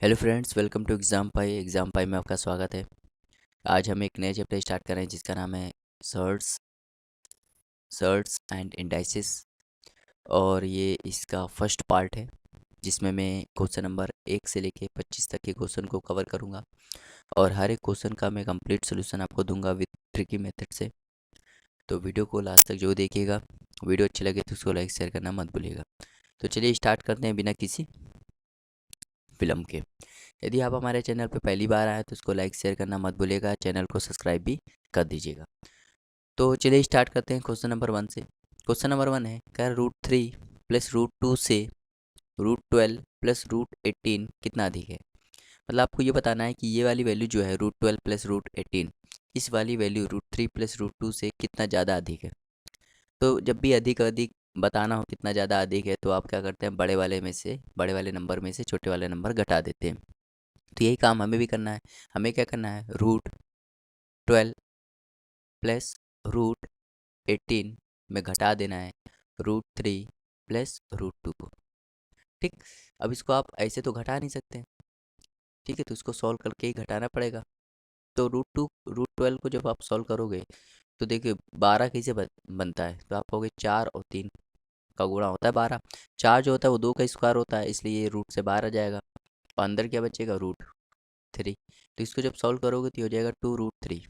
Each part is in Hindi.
Hello friends, welcome to exam pi में आपका स्वागत है। आज हम एक नए चैप्टर स्टार्ट कर रहे हैं जिसका नाम है सर्ट्स सर्ट्स एंड इंडाइसिस। और ये इसका फर्स्ट पार्ट है जिसमें मैं क्वेश्चन नंबर 1 से लेके 25 तक के क्वेश्चन को कवर करूँगा। और हर एक क्वेश्चन का मैं कंप्लीट सोल्यूशन आपको दूंगा विद ट्रिकी मेथड से। तो वीडियो को लास्ट तक जो देखिएगा, वीडियो अच्छी लगे तो उसको लाइक शेयर करना मत भूलिएगा। तो चलिए स्टार्ट करते हैं बिना किसी फिल्म के। यदि आप हमारे चैनल पर पहली बार आए तो उसको लाइक शेयर करना मत भूलिएगा, चैनल को सब्सक्राइब भी कर दीजिएगा। तो चलिए स्टार्ट करते हैं क्वेश्चन नंबर 1 से। क्वेश्चन नंबर 1 है, क्या √3 प्लस √2 से √12 प्लस √18 कितना अधिक है। मतलब आपको ये बताना है कि ये वाली वैल्यू जो है √12 प्लस √18, इस वाली वैल्यू √3 प्लस √2 से कितना ज़्यादा अधिक है। तो जब भी अधिक अधिक बताना हो कितना ज़्यादा अधिक है तो आप क्या करते हैं, बड़े वाले नंबर में से छोटे वाले नंबर घटा देते हैं। तो यही काम हमें भी करना है। हमें क्या करना है, √12 प्लस √18 में घटा देना है √3 प्लस √2 को। ठीक, अब इसको आप ऐसे तो घटा नहीं सकते, ठीक है, तो इसको सॉल्व करके ही घटाना पड़ेगा। तो √12 को जब आप सॉल्व करोगे तो देखिए 12 कैसे बनता है, तो आप कहोगे 4 और 3 का गुणा होता है 12। 4 जो होता है वो 2 का स्क्वायर होता है, इसलिए ये रूट से बाहर आ जाएगा और अंदर क्या बचेगा, √3। तो इसको जब सॉल्व करोगे तो ये हो जाएगा 2√3।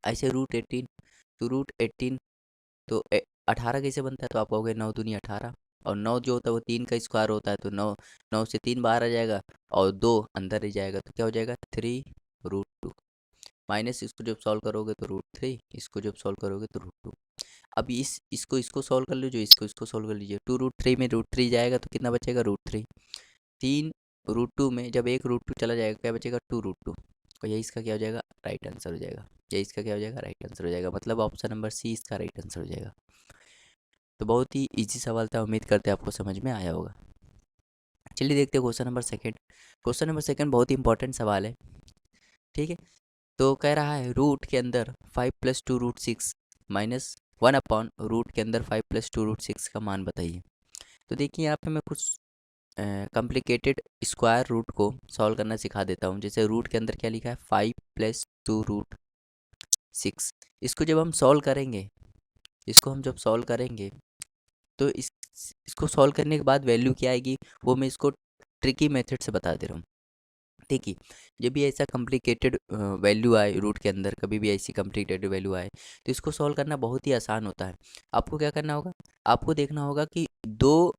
ऐसे √18, तो √18 तो 18 कैसे बनता है, तो आप कहोगे 9 दूनी 18, और 9 जो होता है वो 3 का स्क्वायर होता है, तो 9 9 से 3 बाहर आ जाएगा और 2 अंदर रह जाएगा, तो क्या हो जाएगा 3√2। माइनस इसको जब सॉल्व करोगे तो √3, इसको जब सॉल्व करोगे तो √2। अब इसको सॉल्व कर लीजिए, इसको सॉल्व कर लीजिए। 2√3 में √3 जाएगा तो कितना बचेगा, √3। 3√2 में जब एक √2 चला जाएगा क्या बचेगा, 2√2। और यही इसका क्या हो जाएगा, राइट आंसर हो जाएगा। यही इसका क्या हो जाएगा, राइट आंसर हो जाएगा। मतलब ऑप्शन नंबर सी इसका राइट आंसर हो जाएगा। तो बहुत ही इजी सवाल था, उम्मीद करते हैं आपको समझ में आया होगा। चलिए देखते हैं question number second. Question number second बहुत ही इंपॉर्टेंट सवाल है, ठीक है। तो कह रहा है रूट के अंदर 5 प्लस 2√6 माइनस 1 रूट के अंदर 5 प्लस 2√6 का मान बताइए। तो देखिए यहाँ पे मैं कुछ कॉम्प्लिकेटेड स्क्वायर रूट को सॉल्व करना सिखा देता हूँ। जैसे रूट के अंदर क्या लिखा है, 5 प्लस 2√6। इसको जब हम सॉल्व करेंगे, इसको हम जब सॉल्व करेंगे तो इसको सॉल्व करने के बाद वैल्यू क्या आएगी, वो मैं इसको ट्रिकी मेथड से बता दे रहा हूँ। देखिए, जब भी ऐसा कॉम्प्लिकेटेड वैल्यू आए रूट के अंदर, कभी भी ऐसी कॉम्प्लिकेटेड वैल्यू आए तो इसको सॉल्व करना बहुत ही आसान होता है। आपको क्या करना होगा, आपको देखना होगा कि 2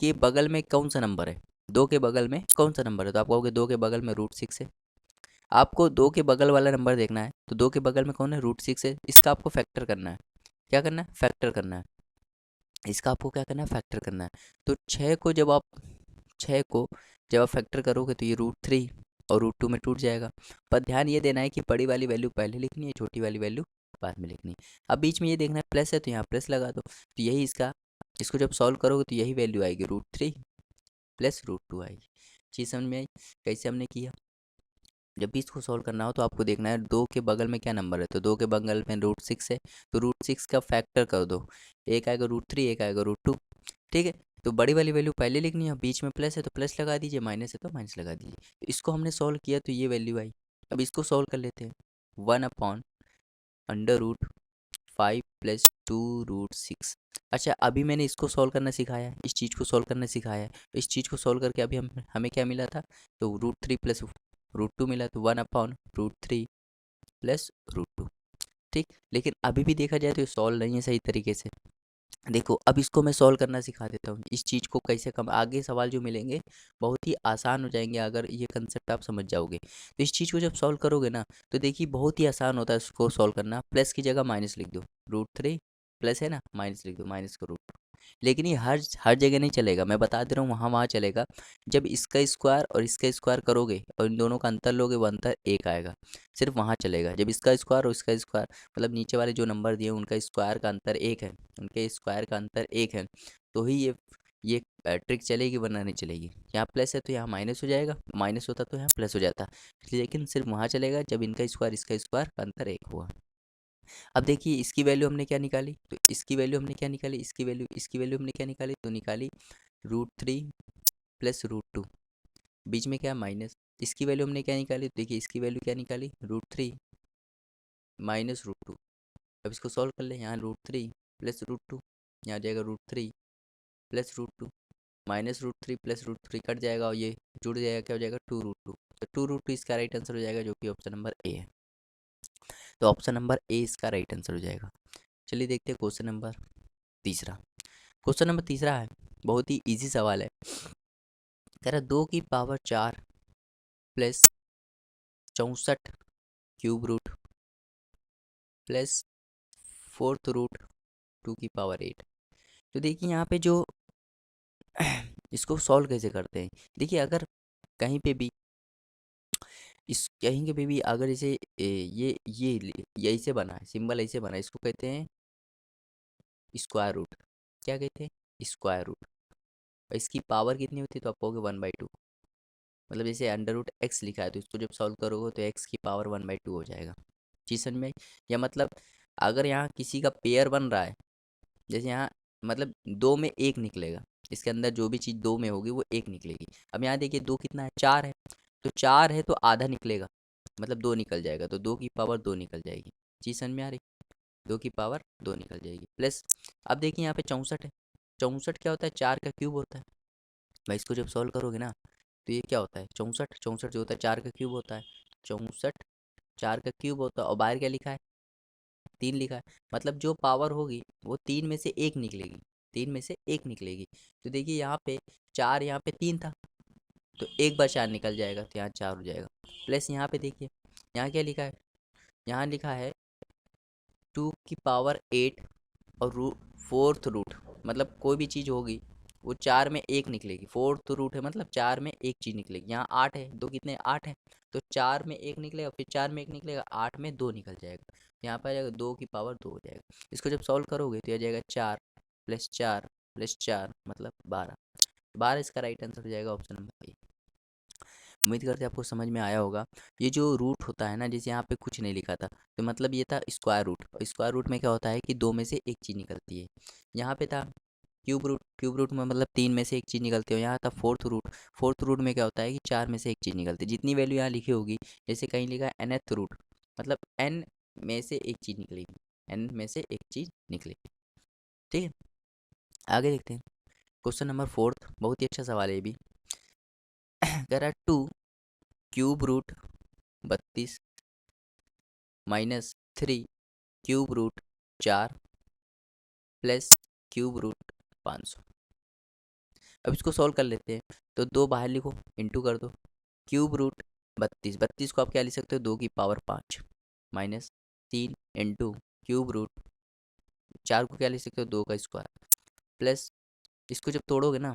के बगल में कौन सा नंबर है। 2 के बगल में कौन सा नंबर है, तो आप कहोगे 2 के बगल में √6 है। आपको 2 के बगल वाला नंबर देखना है, तो 2 के बगल में कौन है, √6 है। इसका आपको फैक्टर करना है। क्या करना है, फैक्टर करना है। इसका आपको क्या करना है, फैक्टर करना है। तो 6 को जब आप फैक्टर करोगे तो ये √3 और √2 में टूट जाएगा। पर ध्यान ये देना है कि बड़ी वाली वैल्यू पहले लिखनी है, छोटी वाली वैल्यू बाद में लिखनी है। अब बीच में ये देखना है प्लस है तो यहाँ प्लस लगा दो, तो यही इसका, इसको जब सॉल्व करोगे तो यही वैल्यू आएगी, √3 प्लस √2 आएगी। चीज़ समझ में आई कैसे हमने किया। जब भी इसको सॉल्व करना हो तो आपको देखना है 2 के बगल में क्या नंबर है, तो 2 के बगल में √6 है, तो √6 का फैक्टर कर दो। एक आएगा √3, एक आएगा √2, ठीक है। तो बड़ी वाली वैल्यू पहले लिखनी है, बीच में प्लस है तो प्लस लगा दीजिए, माइनस है तो माइनस लगा दीजिए। तो इसको हमने सॉल्व किया तो ये वैल्यू आई। अब इसको सॉल्व कर लेते हैं। 1/√5 प्लस 2√6। अच्छा, अभी मैंने इसको सॉल्व करना सिखाया है, इस चीज़ को सॉल्व करना सिखाया है। तो इस चीज़ को सॉल्व करके अभी हमें क्या मिला था, तो √3 प्लस √2 मिला, तो 1/√3 प्लस √2। ठीक, लेकिन अभी भी देखा जाए तो ये सॉल्व नहीं है सही तरीके से। देखो, अब इसको मैं सॉल्व करना सिखा देता हूँ, इस चीज़ को कैसे कम, आगे सवाल जो मिलेंगे बहुत ही आसान हो जाएंगे अगर ये कंसेप्ट आप समझ जाओगे। तो इस चीज़ को जब सॉल्व करोगे ना तो देखिए बहुत ही आसान होता है इसको सॉल्व करना। प्लस की जगह माइनस लिख दो, √3 प्लस है ना, माइनस लिख दो, माइनस का रूट। लेकिन ये हर हर जगह नहीं चलेगा, मैं बता दे रहा हूँ, वहाँ वहाँ चलेगा। जब इसका स्क्वायर और इसका स्क्वायर करोगे और इन दोनों का अंतर लोगे, वो अंतर 1 आएगा, सिर्फ वहाँ चलेगा। जब इसका स्क्वायर और इसका स्क्वायर, मतलब नीचे वाले जो नंबर दिए उनका स्क्वायर का अंतर 1 है, उनके स्क्वायर का अंतर 1 है, तो ही ये ट्रिक चलेगी, वरना नहीं चलेगी। यहाँ प्लस है तो यहाँ माइनस हो जाएगा, माइनस होता तो यहाँ प्लस हो जाता, लेकिन सिर्फ वहाँ चलेगा जब इनका स्क्वायर इसका स्क्वायर का अंतर 1 हुआ। अब देखिए इसकी वैल्यू हमने क्या निकाली, तो इसकी वैल्यू हमने क्या निकाली, इसकी वैल्यू हमने क्या निकाली, तो निकाली √3 प्लस √2। बीच में क्या है माइनस, इसकी वैल्यू हमने क्या निकाली, देखिए इसकी वैल्यू क्या निकाली, √3 माइनस √2। अब इसको सॉल्व कर ले, यहाँ √3 प्लस √2, यहाँ आ जाएगा √3 प्लस √2 माइनस √3 प्लस √3 कट जाएगा और ये जुड़ जाएगा, क्या हो जाएगा 2√2। तो 2√2 इसका राइट आंसर हो जाएगा, जो कि ऑप्शन नंबर ए है। तो ऑप्शन नंबर ए इसका राइट आंसर हो जाएगा। चलिए देखते हैं क्वेश्चन नंबर तीसरा। क्वेश्चन नंबर तीसरा है, बहुत ही इजी सवाल है। कह रहा 2 की power 4 plus 64 cube root plus 4th root 2 की पावर 8। तो देखिए यहाँ पे जो इसको सॉल्व कैसे करते हैं, देखिए अगर कहीं पे भी इस कहीं के भी अगर इसे ये ऐसे बना है, सिंबल ऐसे बना है, इसको कहते हैं स्क्वायर रूट। क्या कहते हैं, स्क्वायर रूट। और इसकी पावर कितनी होती है, तो आप कहोगे 1/2। मतलब जैसे √x लिखा है, तो इसको जब सॉल्व करोगे तो x की पावर 1/2 हो जाएगा। चीज़ समझ में आई? या मतलब अगर यहाँ किसी का पेयर बन रहा है, जैसे यहाँ मतलब 2 में 1 निकलेगा, इसके अंदर जो भी चीज़ 2 में होगी वो 1 निकलेगी। अब यहाँ देखिए 2 कितना है, 4 है, तो 4 है तो आधा निकलेगा, मतलब 2 निकल जाएगा, तो 2 की पावर 2 निकल जाएगी। चीज़ समझ में आ रही, 2 की पावर 2 निकल जाएगी। प्लस अब देखिए यहाँ पे 64 है, 64 क्या होता है, 4 का क्यूब होता है। भाई इसको जब सॉल्व करोगे ना, तो ये क्या होता है, 64 64 जो होता है 4 का क्यूब होता है, 64 4 का क्यूब होता है। और बाहर क्या लिखा है, 3 लिखा है, मतलब जो पावर होगी वो 3 में से 1 निकलेगी, 3 में से 1 निकलेगी। तो देखिए यहाँ पे 4, यहाँ पे 3 था, तो 1 बार 4 निकल जाएगा, तो यहाँ 4 हो जाएगा। प्लस यहाँ पे देखिए, यहाँ क्या लिखा है, यहाँ लिखा है 2 की पावर 8 और 4th रूट, मतलब कोई भी चीज़ होगी वो 4 में 1 निकलेगी। 4th रूट है मतलब 4 में 1 चीज़ निकलेगी। यहाँ 8 है, 2 कितने 8 है, तो 4 में 1 निकलेगा, फिर 4 में 1 निकलेगा, 8 में 2 निकल जाएगा। यहाँ पर आ जाएगा 2 की पावर 2 हो जाएगा। इसको जब सॉल्व करोगे तो आ जाएगा 4 प्लस 4 प्लस 4 मतलब 12। 12 इसका राइट आंसर हो जाएगा, ऑप्शन नंबर ए। उम्मीद करते हैं आपको समझ में आया होगा। ये जो रूट होता है ना, जैसे यहाँ पे कुछ नहीं लिखा था, तो मतलब ये था स्क्वायर रूट। और स्क्वायर रूट में क्या होता है कि 2 में से 1 चीज़ निकलती है। यहाँ पे था क्यूब रूट, क्यूब रूट में मतलब 3 में से 1 चीज़ निकलती है। यहाँ था 4th रूट, 4th रूट में क्या होता है कि 4 में से 1 चीज़ निकलती है। जितनी वैल्यू यहाँ लिखी होगी, जैसे कहीं लिखा है nth रूट, मतलब n में से 1 चीज़ निकलेगी, n में से 1 चीज़ निकलेगी। ठीक है, आगे देखते हैं। क्वेश्चन नंबर 4, बहुत ही अच्छा सवाल है ये भी। कह रहा है 2 cube root 32 minus 3 cube root 4 plus cube root 500। अब इसको सॉल्व कर लेते हैं, तो 2 बाहर लिखो, इंटू कर दो। क्यूब रूट 32, 32 को आप क्या लिख सकते हो, 2 की power 5 minus 3 into cube root 4 को क्या लिख सकते हो, 2 का स्क्वायर। प्लस इसको जब तोड़ोगे ना,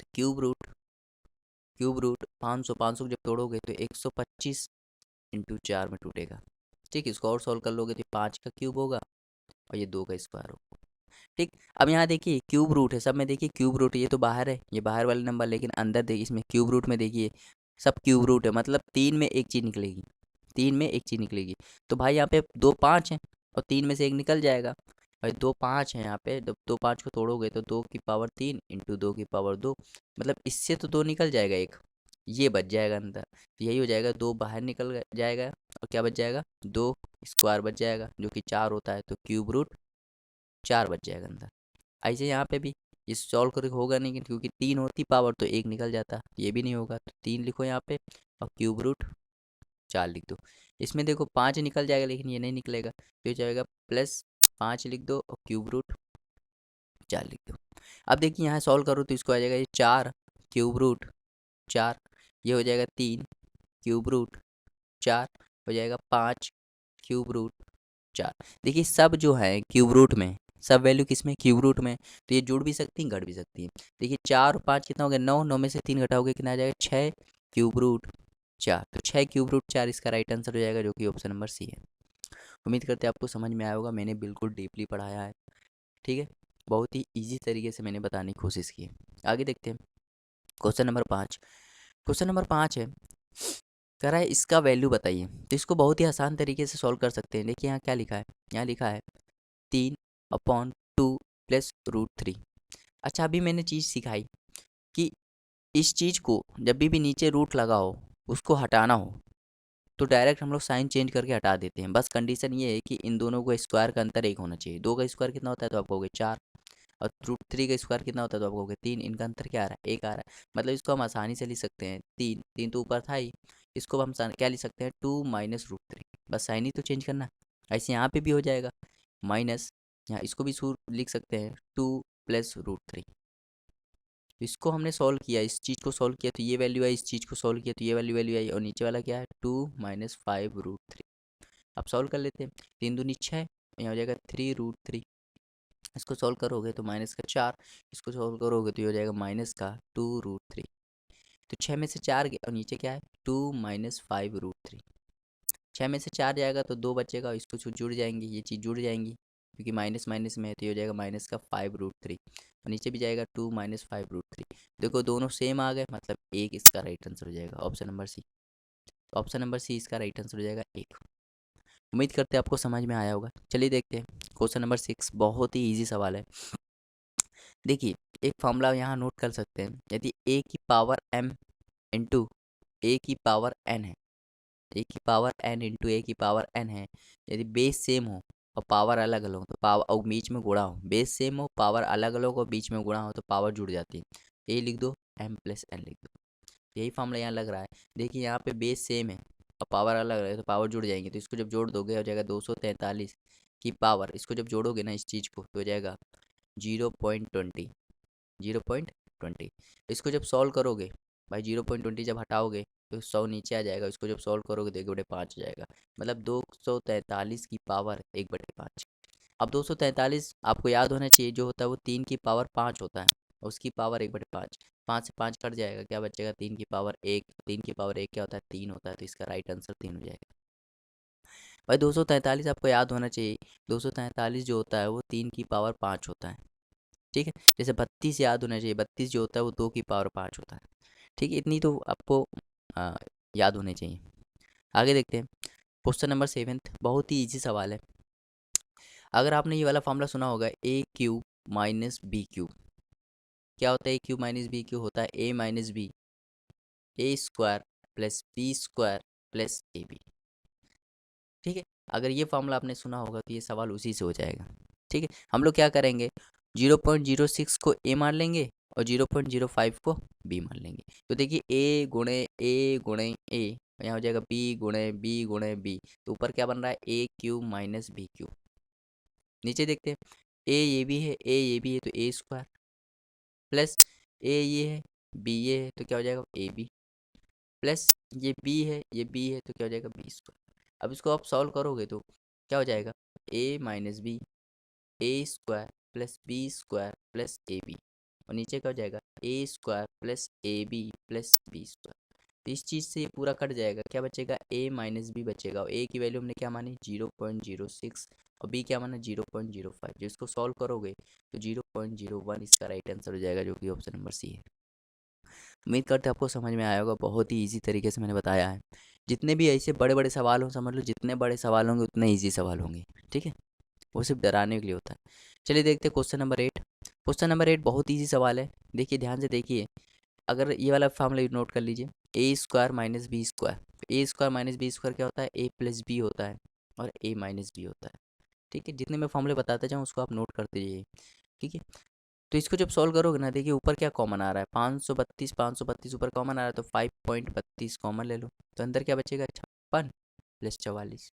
तो क्यूब रूट 500, 500 को जब तोड़ोगे तो 125 इंटू 4 में टूटेगा। ठीक, इसको और सॉल्व कर लोगे तो 5 का क्यूब होगा और ये 2 का स्क्वायर होगा। ठीक, अब यहाँ देखिए क्यूब रूट है, सब में देखिए क्यूब रूट है, ये तो बाहर है, ये बाहर वाले नंबर, लेकिन अंदर देखिए इसमें क्यूब रूट में देखिए सब क्यूब रूट है, मतलब 3 में 1 चीज़ निकलेगी, 3 में 1 चीज़ निकलेगी। तो भाई यहाँ पे 2 5 हैं और 3 में से 1 निकल जाएगा। भाई 2 5 है यहाँ पे, जब 2 5 को तोड़ोगे तो 2 की पावर 3 इंटू 2 की पावर 2, मतलब इससे तो 2 निकल जाएगा, एक ये बच जाएगा अंदर। तो यही हो जाएगा, 2 बाहर निकल जाएगा और क्या बच जाएगा, 2 स्क्वायर बच जाएगा, जो कि 4 होता है, तो क्यूब रूट 4 बच जाएगा अंदर। ऐसे यहाँ पे भी ये सॉल्व करके होगा नहीं, क्योंकि 3 होती पावर तो 1 निकल जाता, ये भी नहीं होगा, तो 3 लिखो यहाँ पे और क्यूब रूट 4 लिख दो। इसमें देखो 5 निकल जाएगा, लेकिन ये नहीं निकलेगा, तो ये जाएगा प्लस 5 लिख दो और क्यूब रूट 4 लिख दो। अब देखिए यहाँ सॉल्व करो तो इसको आ जाएगा ये 4 क्यूब रूट 4, ये हो जाएगा 3 क्यूब रूट 4, हो जाएगा 5 क्यूब रूट 4। देखिए सब जो है क्यूब रूट में, सब वैल्यू किस में, क्यूब रूट में, तो ये जुड़ भी सकती हैं, घट भी सकती हैं। देखिए 4 और 5 कितना हो गया, 9, 9 में से 3 घटाओगे कितना आ जाएगा, 6 क्यूब रूट 4। तो 6 क्यूब रूट 4 इसका राइट आंसर हो जाएगा, जो कि ऑप्शन नंबर सी है। उम्मीद करते हैं आपको समझ में आया होगा, मैंने बिल्कुल डीपली पढ़ाया है। ठीक है, बहुत ही ईजी तरीके से मैंने बताने की कोशिश की है। आगे देखते हैं क्वेश्चन नंबर 5। क्वेश्चन नंबर 5 है, कह रहा है इसका वैल्यू बताइए। तो इसको बहुत ही आसान तरीके से सॉल्व कर सकते हैं। देखिए यहाँ क्या लिखा है, यहाँ लिखा है 3/2 प्लस √3। अच्छा, अभी मैंने चीज़ सिखाई कि इस चीज़ को जब भी नीचे रूट लगा हो उसको हटाना हो तो डायरेक्ट हम लोग साइन चेंज करके हटा देते हैं। बस कंडीशन ये है कि इन दोनों को स्क्वायर का अंतर एक होना चाहिए। 2 का स्क्वायर कितना होता है तो आप कहोगे 4, और √3 का स्क्वायर कितना होता है तो आप कहोगे 3। इनका अंतर क्या आ रहा है? 1 आ रहा है। मतलब इसको हम आसानी से लिख सकते हैं 3, 3 तो ऊपर था ही, इसको हम क्या लिख सकते हैं 2 माइनस √3। बस साइन ही तो चेंज करना। ऐसे यहाँ पे भी हो जाएगा माइनस, यहाँ इसको भी लिख सकते हैं 2 प्लस √3। इसको हमने सॉल्व किया, इस चीज़ को सॉल्व किया तो ये वैल्यू आई, इस चीज़ को सॉल्व किया तो ये वैल्यू आई, और नीचे वाला क्या है 2 माइनस 5√3। अब सॉल्व कर लेते हैं। 3 दूनी 6, यहाँ हो जाएगा 3√3। इसको सॉल्व करोगे तो माइनस का 4, इसको सॉल्व करोगे तो ये हो जाएगा माइनस का 2√3। तो 6 में से 4 गया और नीचे क्या है 2 माइनस 5√3। 6 में से 4 जाएगा तो 2 बचेगा, इसको जुड़ जाएंगी, ये चीज़ जुड़ जाएंगी क्योंकि माइनस माइनस में है, तो ये हो जाएगा माइनस का 5√3, और नीचे भी जाएगा 2 माइनस 5√3। देखो दोनों सेम आ गए, मतलब एक इसका राइट आंसर हो जाएगा, option number C. Option number C इसका राइट आंसर हो जाएगा एक। उम्मीद करते हैं आपको समझ में आया होगा। चलिए देखते हैं क्वेश्चन नंबर 6, बहुत ही ईजी सवाल है। देखिए एक फॉर्मूला यहाँ नोट कर सकते हैं। यदि a की पावर m इंटू ए की पावर n है, ए की पावर n इंटू ए की पावर n है, यदि बेस सेम हो और पावर अलग अलग हो तो पावर, और बीच में गुणा हो, बेस सेम हो पावर अलग अलग हो बीच में गुणा हो तो पावर जुड़ जाती है। ए लिख दो, m प्लस n लिख दो, यही फॉर्मूला यहाँ लग रहा है। देखिए यहाँ पे बेस सेम है और पावर अलग अलग है तो पावर जुड़ जाएंगे, तो इसको जब जोड़ दोगे हो जाएगा 243 की पावर, इसको जब जोड़ोगे ना इस चीज़ को तो हो जाएगा 0.20, 0.20। इसको जब सॉल्व करोगे भाई 0.20 जब हटाओगे तो 100 नीचे आ जाएगा, इसको जब सॉल्व करोगे तो 1/5 हो जाएगा, मतलब 243 की पावर 1/5। अब 243 आपको याद होना चाहिए, जो होता है वो 3 की पावर 5 होता है, और उसकी पावर 1/5। 5 से 5 कट जाएगा, क्या बचेगा 3 की पावर 1। 3 की पावर 1 क्या होता है 3 होता है, तो इसका राइट आंसर 3 हो जाएगा। भाई 243 आपको याद होना चाहिए, 243 जो होता है वो 3 की पावर 5 होता है, ठीक है। जैसे 32 याद होना चाहिए, 32 जो होता है वो 2 की पावर 5 होता है, ठीक है। इतनी तो आपको आ, याद होने चाहिए। आगे देखते हैं क्वेश्चन नंबर 7, बहुत ही इजी सवाल है। अगर आपने ये वाला फॉर्मूला सुना होगा a³ माइनस b³, क्या होता है a³ माइनस b³ होता है a minus B a² plus b² plus ab, ठीक है। अगर ये फॉर्मूला आपने सुना होगा तो ये सवाल उसी से हो जाएगा, ठीक है। हम लोग क्या करेंगे 0.06 को a मान लेंगे और 0.05 को b मान लेंगे। तो देखिए a गुणे a, यहाँ हो जाएगा b गुणे b, तो ऊपर क्या बन रहा है a³ माइनस b³। नीचे देखते हैं a ये भी है, a ये भी है तो a² प्लस a ये है, b ये है तो क्या हो जाएगा ab, प्लस ये b है, ये b है तो क्या हो जाएगा b²। अब इसको आप सॉल्व करोगे तो क्या हो जाएगा a minus B a² plus b² plus ab, और नीचे क्या हो जाएगा a² plus ab plus b²। तो इस चीज़ से ये पूरा कट जाएगा, क्या बचेगा a माइनस बी बचेगा, और a की वैल्यू हमने क्या मानी 0.06 और b क्या माना 0.05। जो इसको सॉल्व करोगे तो 0.01 इसका राइट आंसर हो जाएगा, जो कि ऑप्शन नंबर सी है। उम्मीद करते हैं आपको समझ में आया होगा, बहुत ही ईजी तरीके से मैंने बताया है। जितने भी ऐसे बड़े बड़े सवाल हों, समझ लो जितने बड़े सवाल होंगे उतने ईजी सवाल होंगे, ठीक है। वो सिर्फ डराने के लिए होता है। चलिए देखते हैं क्वेश्चन नंबर 8। क्वेश्चन नंबर 8 बहुत ईजी सवाल है, देखिए ध्यान से देखिए। अगर ये वाला फॉर्मूला नोट कर लीजिए a² minus b², a² minus b² क्या होता है a प्लस बी होता है और a माइनस बी होता है, ठीक है। जितने मैं फॉर्मूले बताते जाऊँ उसको आप नोट करते जाइए, ठीक है। तो इसको जब सॉल्व करोगे ना, देखिए ऊपर क्या कॉमन आ रहा है 532, 532 ऊपर कॉमन आ रहा है तो 5.32 कॉमन ले लो, तो अंदर क्या बचेगा 56 प्लस 44,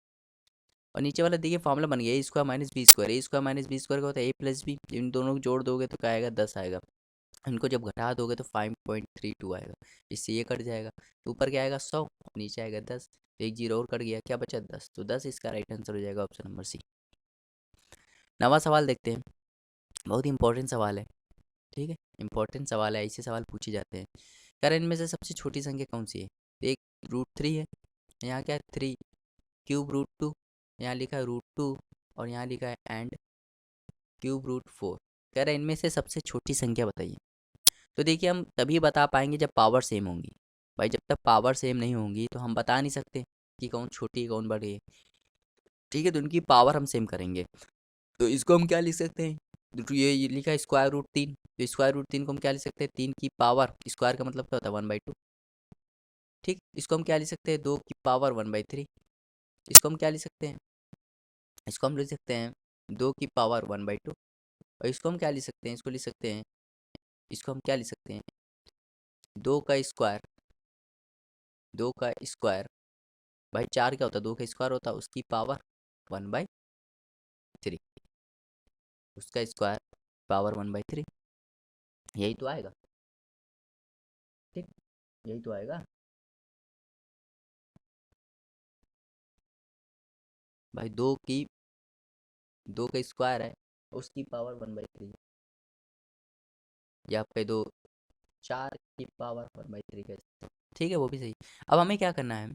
और नीचे वाला देखिए फॉर्मूला बन गया a² minus b²। a² minus b² का होता है a प्लस बी, इन दोनों को जोड़ दोगे तो क्या आएगा 10 आएगा, इनको जब घटा दोगे तो 5.32 आएगा, इससे ये कट जाएगा, तो ऊपर क्या आएगा 100, नीचे आएगा 10, तो एक जीरो और कट गया, क्या बचा 10, तो 10 इसका राइट आंसर हो जाएगा, ऑप्शन नंबर सी। नवा सवाल देखते हैं, बहुत ही इंपॉर्टेंट सवाल है, ठीक है। इंपॉर्टेंट सवाल है, ऐसे सवाल पूछे जाते हैं। यार इनमें से सबसे छोटी संख्या कौन सी है, एक √3 है, यहाँ क्या है 3 क्यूब √2, यहाँ लिखा है √2 और यहाँ लिखा है एंड क्यूब √4। कह रहा है इनमें से सबसे छोटी संख्या बताइए। तो देखिए हम तभी बता पाएंगे जब पावर सेम होंगी, भाई जब तक पावर सेम नहीं होंगी तो हम बता नहीं सकते कि कौन छोटी है कौन बड़ी है, ठीक है। तो उनकी पावर हम सेम करेंगे, तो इसको हम क्या लिख सकते हैं ये लिखा है स्क्वायर रूट 3, तो स्क्वायर रूट 3 को हम क्या लिख सकते हैं, 3 की पावर, स्क्वायर का मतलब क्या होता है 1/2। ठीक, इसको हम क्या लिख सकते हैं, 2 की पावर 1/3। इसको हम क्या लिख सकते हैं, इसको हम लिख सकते हैं 2 की पावर 1/2। और इसको हम क्या लिख सकते हैं, इसको लिख सकते हैं, इसको हम क्या लिख सकते हैं, 2 का स्क्वायर, 2 का स्क्वायर भाई 4 क्या होता है, 2 का स्क्वायर होता है उसकी पावर 1/3, उसका स्क्वायर पावर 1/3, यही तो आएगा। ठीक, यही तो आएगा भाई। 2 का स्क्वायर है, उसकी पावर 1/3, या आप कह दो 4 की पावर 1/3 कह सकते हो। ठीक है, वो भी सही। अब हमें क्या करना है,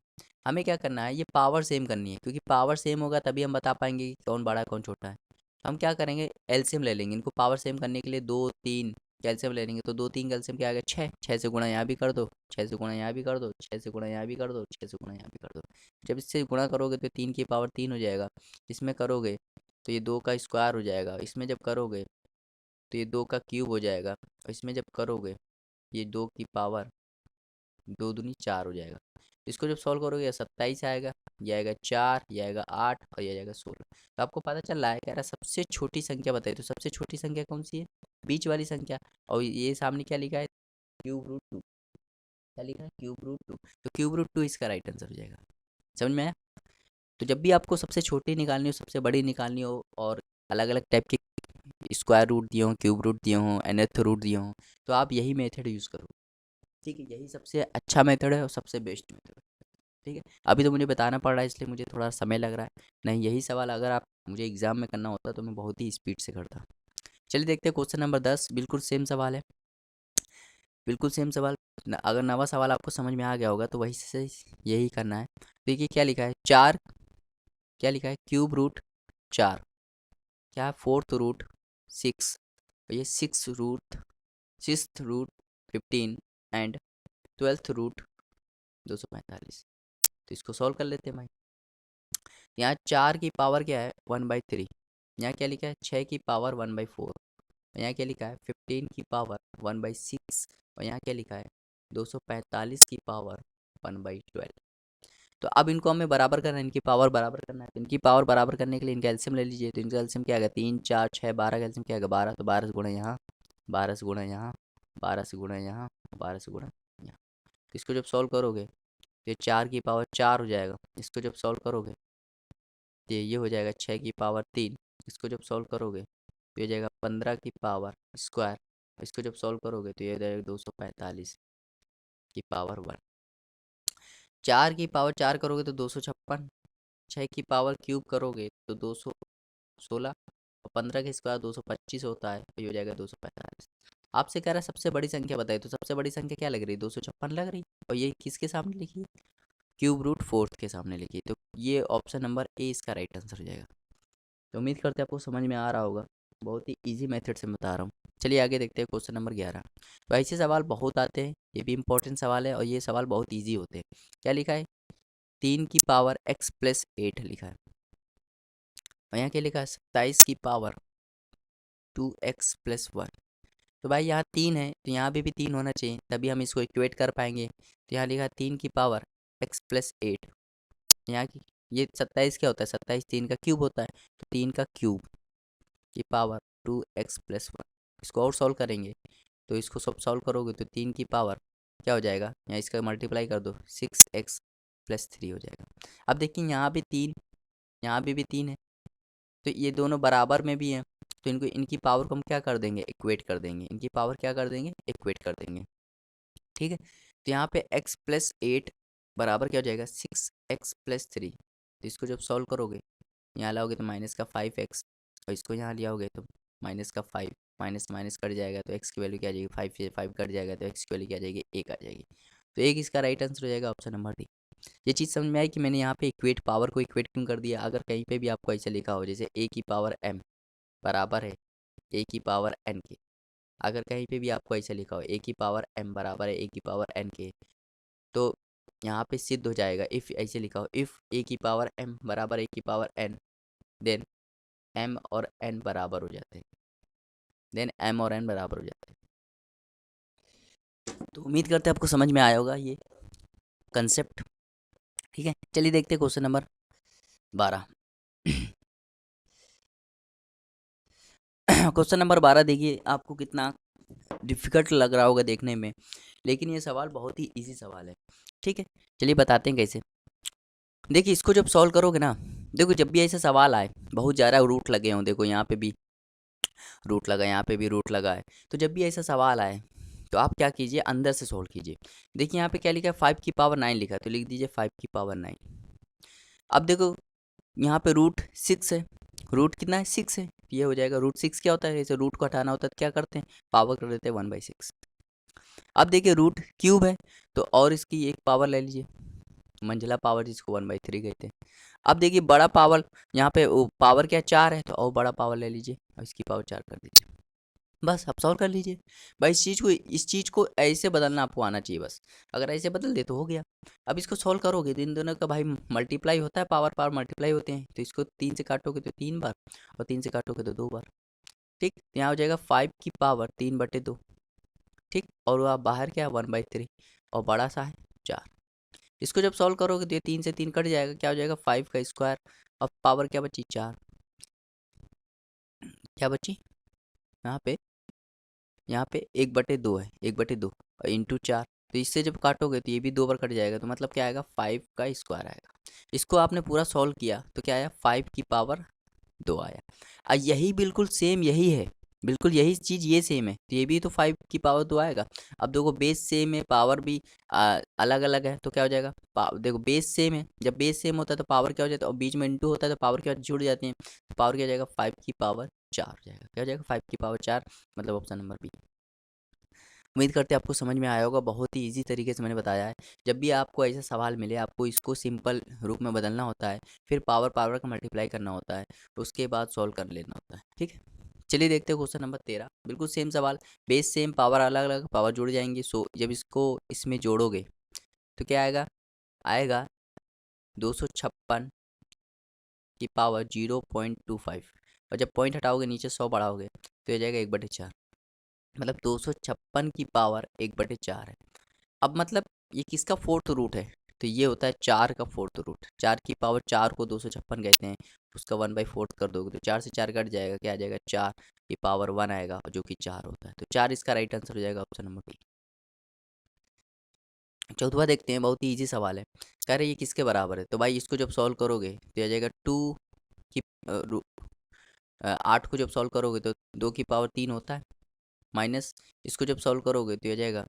हमें क्या करना है, ये पावर सेम करनी है, क्योंकि पावर सेम होगा तभी हम बता पाएंगे कि कौन बड़ा है कौन छोटा है। तो हम क्या करेंगे, एलसीएम ले लेंगे, इनको पावर सेम करने के लिए 2 3 कैल्शियम ले लेंगे, तो 2 3 कैल्शियम क्या आ गया, 6, 6 से गुणा यहाँ भी कर दो, 6 से गुणा यहाँ भी कर दो, 6 से गुणा यहाँ भी कर दो, 6 से गुणा यहाँ भी कर दो। जब इससे गुणा करोगे तो 3 की पावर 3 हो जाएगा, इसमें करोगे तो ये 2 का स्क्वायर हो जाएगा, इसमें जब करोगे तो ये 2 का क्यूब हो जाएगा, और इसमें जब करोगे ये 2 की पावर 2 दूनी 4 हो जाएगा। इसको जब सॉल्व करोगे या 27 आएगा, ये आएगा 4, ये आएगा 8 और ये आएगा 16। तो आपको पता चल रहा है, कह रहा सबसे छोटी संख्या बताइए, तो सबसे छोटी संख्या कौन सी है, बीच वाली संख्या। और ये सामने क्या लिखा है, क्यूब रूट 2, क्या लिखा है, क्यूब रूट 2, तो क्यूब रूट 2 इसका राइट आंसर हो जाएगा। समझ में आया। तो जब भी आपको सबसे छोटी निकालनी हो सबसे बड़ी निकालनी हो, और अलग अलग टाइप के स्क्वायर रूट दिए हों, क्यूब रूट दिए हों, nth रूट दिए हों, तो आप यही मेथड यूज़ करो। ठीक है, यही सबसे अच्छा मेथड है और सबसे बेस्ट मेथड है। ठीक है, अभी तो मुझे बताना पड़ रहा है इसलिए मुझे थोड़ा समय लग रहा है, नहीं यही सवाल अगर आप मुझे एग्जाम में करना होता तो मैं बहुत ही स्पीड से करता। चलिए देखते हैं क्वेश्चन नंबर 10, बिल्कुल सेम सवाल है, बिल्कुल सेम सवाल। अगर नवा सवाल आपको समझ में आ गया होगा तो वही से यही करना है। देखिए क्या लिखा है, 4, क्या लिखा है, क्यूब रूट 4, क्या है, फोर्थ रूट 6, ये 6th root 15 and 12th root 245। तो इसको सॉल्व कर लेते हैं भाई। यहाँ 4 की पावर क्या है 1/3, यहाँ क्या लिखा है 6 की पावर 1/4, यहाँ क्या लिखा है 15 की पावर 1/6, और यहाँ क्या लिखा है 245 की पावर 1/12। तो अब इनको हमें बराबर करना है, इनकी पावर बराबर करना है, तो इनकी पावर बराबर करने के लिए इनका एलसीएम ले लीजिए। तो इनका एलसीएम क्या आएगा, 3 4 6 12 का एलसीएम क्या आएगा 12, तो 12 से गुणा यहाँ, 12 से गुणा यहाँ, 12 से गुणा यहाँ, 12 से गुणा यहाँ। तो इसको जब सॉल्व करोगे तो ये 4 की पावर 4 हो जाएगा, इसको जब सॉल्व करोगे तो ये हो जाएगा 6 की पावर 3, इसको जब सॉल्व करोगे तो ये हो जाएगा 15 की पावर स्क्वायर, इसको जब सॉल्व करोगे तो ये हो जाएगा 245 की पावर 1। 4 की पावर 4 करोगे तो 256, 6 की पावर क्यूब करोगे तो 216, और 15 के स्क्वायर 225 होता है, तो ये हो जाएगा 245। आपसे कह रहा है सबसे बड़ी संख्या बताइए, तो सबसे बड़ी संख्या क्या लग रही है, 256 लग रही है, और ये किसके सामने लिखी है, क्यूब रूट फोर्थ के सामने लिखी है। तो ये ऑप्शन नंबर ए इसका राइट आंसर हो जाएगा। तो उम्मीद करते हैं आपको समझ में आ रहा होगा, बहुत ही इजी मेथड से बता रहा हूँ। चलिए आगे देखते हैं क्वेश्चन नंबर 11। तो ऐसे सवाल बहुत आते हैं, ये भी इंपॉर्टेंट सवाल है और ये सवाल बहुत ईजी होते हैं। क्या लिखा है, 3 की पावर x+8 लिखा है, और यहाँ क्या लिखा है 27 की पावर 2x+1। तो भाई यहाँ 3 है तो यहाँ भी 3 होना चाहिए, तभी हम इसको इक्वेट कर पाएंगे। तो यहाँ लिखा है 3 की पावर x+8, यहाँ की ये 27 क्या होता है, 27 3 का क्यूब होता है, तो 3 का क्यूब की पावर 2x+1। इसको और सॉल्व करेंगे, तो इसको सब सॉल्व करोगे तो 3 की पावर क्या हो जाएगा, यहाँ इसका मल्टीप्लाई कर दो 6x+3 हो जाएगा। अब देखिए यहाँ भी 3, यहाँ भी 3 है, तो ये दोनों बराबर में भी हैं, तो इनको इनकी पावर को हम क्या कर देंगे, इक्वेट कर देंगे, इनकी पावर क्या कर देंगे, इक्वेट कर देंगे। ठीक है, तो यहाँ पे x+8 बराबर क्या हो जाएगा 6x+3। तो इसको जब सॉल्व करोगे यहाँ लाओगे तो -5x, और इसको यहाँ लिया होगे तो -5, माइनस माइनस कट जाएगा तो x की वैल्यू क्या आ जाएगी 5 से 5 कट जाएगा तो x की वैल्यू क्या आ जाएगी 1 आ जाएगी। तो एक इसका राइट आंसर हो जाएगा ऑप्शन नंबर डी। ये चीज़ समझ में आई कि मैंने यहाँ पे इक्वेट पावर को इक्वेट क्यों कर दिया। अगर कहीं पे भी आपको ऐसे लिखा हो जैसे a की पावर m बराबर है a की पावर n के, अगर कहीं पे भी आपको ऐसे लिखा हो a की पावर m बराबर है a की पावर n के, तो यहाँ पे सिद्ध हो जाएगा, इफ़ ऐसे लिखा हो इफ़ a की पावर m बराबर a की पावर n, देन m और n बराबर हो जाते हैं। देन m और n बराबर हो जाता है। तो उम्मीद करते हैं आपको समझ में आया होगा ये कंसेप्ट। ठीक है, चलिए देखते हैं क्वेश्चन नंबर 12। क्वेश्चन नंबर 12 देखिए, आपको कितना डिफिकल्ट लग रहा होगा देखने में, लेकिन ये सवाल बहुत ही इजी सवाल है। ठीक है, चलिए बताते हैं कैसे। देखिए इसको जब सॉल्व करोगे ना, देखो जब भी ऐसे सवाल आए, बहुत ज़्यादा रूट लगे हों, देखो यहाँ पे भी रूट लगा, यहाँ पे भी रूट लगा है, तो जब भी ऐसा सवाल आए तो आप क्या कीजिए, अंदर से सॉल्व कीजिए। देखिए यहाँ पे क्या लिखा है, 5 की पावर 9 लिखा है, तो लिख दीजिए 5 की पावर 9। अब देखो यहाँ पे रूट 6 है, रूट कितना है 6 है, ये हो जाएगा रूट 6 क्या होता है, जैसे रूट को हटाना होता है तो क्या करते हैं, पावर कर देते हैं 1/6। अब देखिए रूट क्यूब है, तो और इसकी एक पावर ले लीजिए, मंझला पावर जिसको 1/3 कहते हैं। अब देखिए बड़ा पावर, यहाँ पे पावर क्या 4 है, तो और बड़ा पावर ले लीजिए और इसकी पावर 4 कर दीजिए, बस आप सॉल्व कर लीजिए। भाई इस चीज़ को ऐसे बदलना आपको आना चाहिए बस, अगर ऐसे बदल दे तो हो गया। अब इसको सॉल्व करोगे तो इन दोनों का भाई मल्टीप्लाई होता है, पावर पावर मल्टीप्लाई होते हैं, तो इसको 3 से काटोगे तो 3 बार, और 3 से काटोगे तो 2 बार। ठीक, तो यहाँ हो जाएगा 5 की पावर 3/2। ठीक, और वह बाहर क्या है 1/3, और बड़ा सा है 4। इसको जब सॉल्व करोगे तो ये 3 से 3 कट जाएगा, क्या हो जाएगा 5 का स्क्वायर, और पावर क्या बची 4, क्या बची यहाँ पे 1/2 है, 1/2 और इंटू 4, तो इससे जब काटोगे तो ये भी 2 बार कट जाएगा, तो मतलब क्या आएगा 5 का स्क्वायर आएगा। इसको आपने पूरा सॉल्व किया तो क्या आया 5 की पावर 2 आया। और यही बिल्कुल सेम यही है, बिल्कुल यही चीज़ ये सेम है, तो ये भी तो 5 की पावर 2 आएगा। अब देखो बेस सेम है, पावर भी अलग अलग है, तो क्या हो जाएगा, देखो बेस सेम है, जब बेस सेम होता है तो पावर क्या हो जाता है, और बीच में इंटू होता है तो पावर क्या जुड़ जाती है, तो पावर क्या हो जाएगा 5 की पावर 4 हो जाएगा, क्या हो जाएगा 5 की पावर 4, मतलब ऑप्शन नंबर बी। उम्मीद करते हैं आपको समझ में आया होगा, बहुत ही इजी तरीके से मैंने बताया है। जब भी आपको ऐसा सवाल मिले, आपको इसको सिंपल रूप में बदलना होता है, फिर पावर पावर का मल्टीप्लाई करना होता है, उसके बाद सॉल्व कर लेना होता है। ठीक है, चलिए देखते हैं क्वेश्चन नंबर 13, बिल्कुल सेम सवाल, बेस सेम, पावर अलग अलग, पावर जुड़ जाएंगी। सो जब इसको इसमें जोड़ोगे तो क्या आएगा, आएगा 256 की पावर 0.25, और जब पॉइंट हटाओगे नीचे 100 बढ़ाओगे तो ये जाएगा 1/4, मतलब 256 की पावर 1/4 है। अब मतलब ये किसका फोर्थ रूट है, तो ये होता है 4 का फोर्थ रूट, 4 की पावर 4 को 256 कहते हैं, उसका 1/4 कर दोगे तो 4 से 4 कट जाएगा, क्या आ जाएगा 4 की पावर 1 आएगा, जो कि 4 होता है, तो 4 इसका राइट आंसर हो जाएगा, ऑप्शन नंबर बी। चौथा देखते हैं, बहुत ही ईजी सवाल है, कह रहे ये किसके बराबर है, तो भाई इसको जब सॉल्व करोगे तो आ जाएगा 8 को जब सॉल्व करोगे तो 2 की पावर 3 होता है, माइनस इसको जब सॉल्व करोगे तो आ जाएगा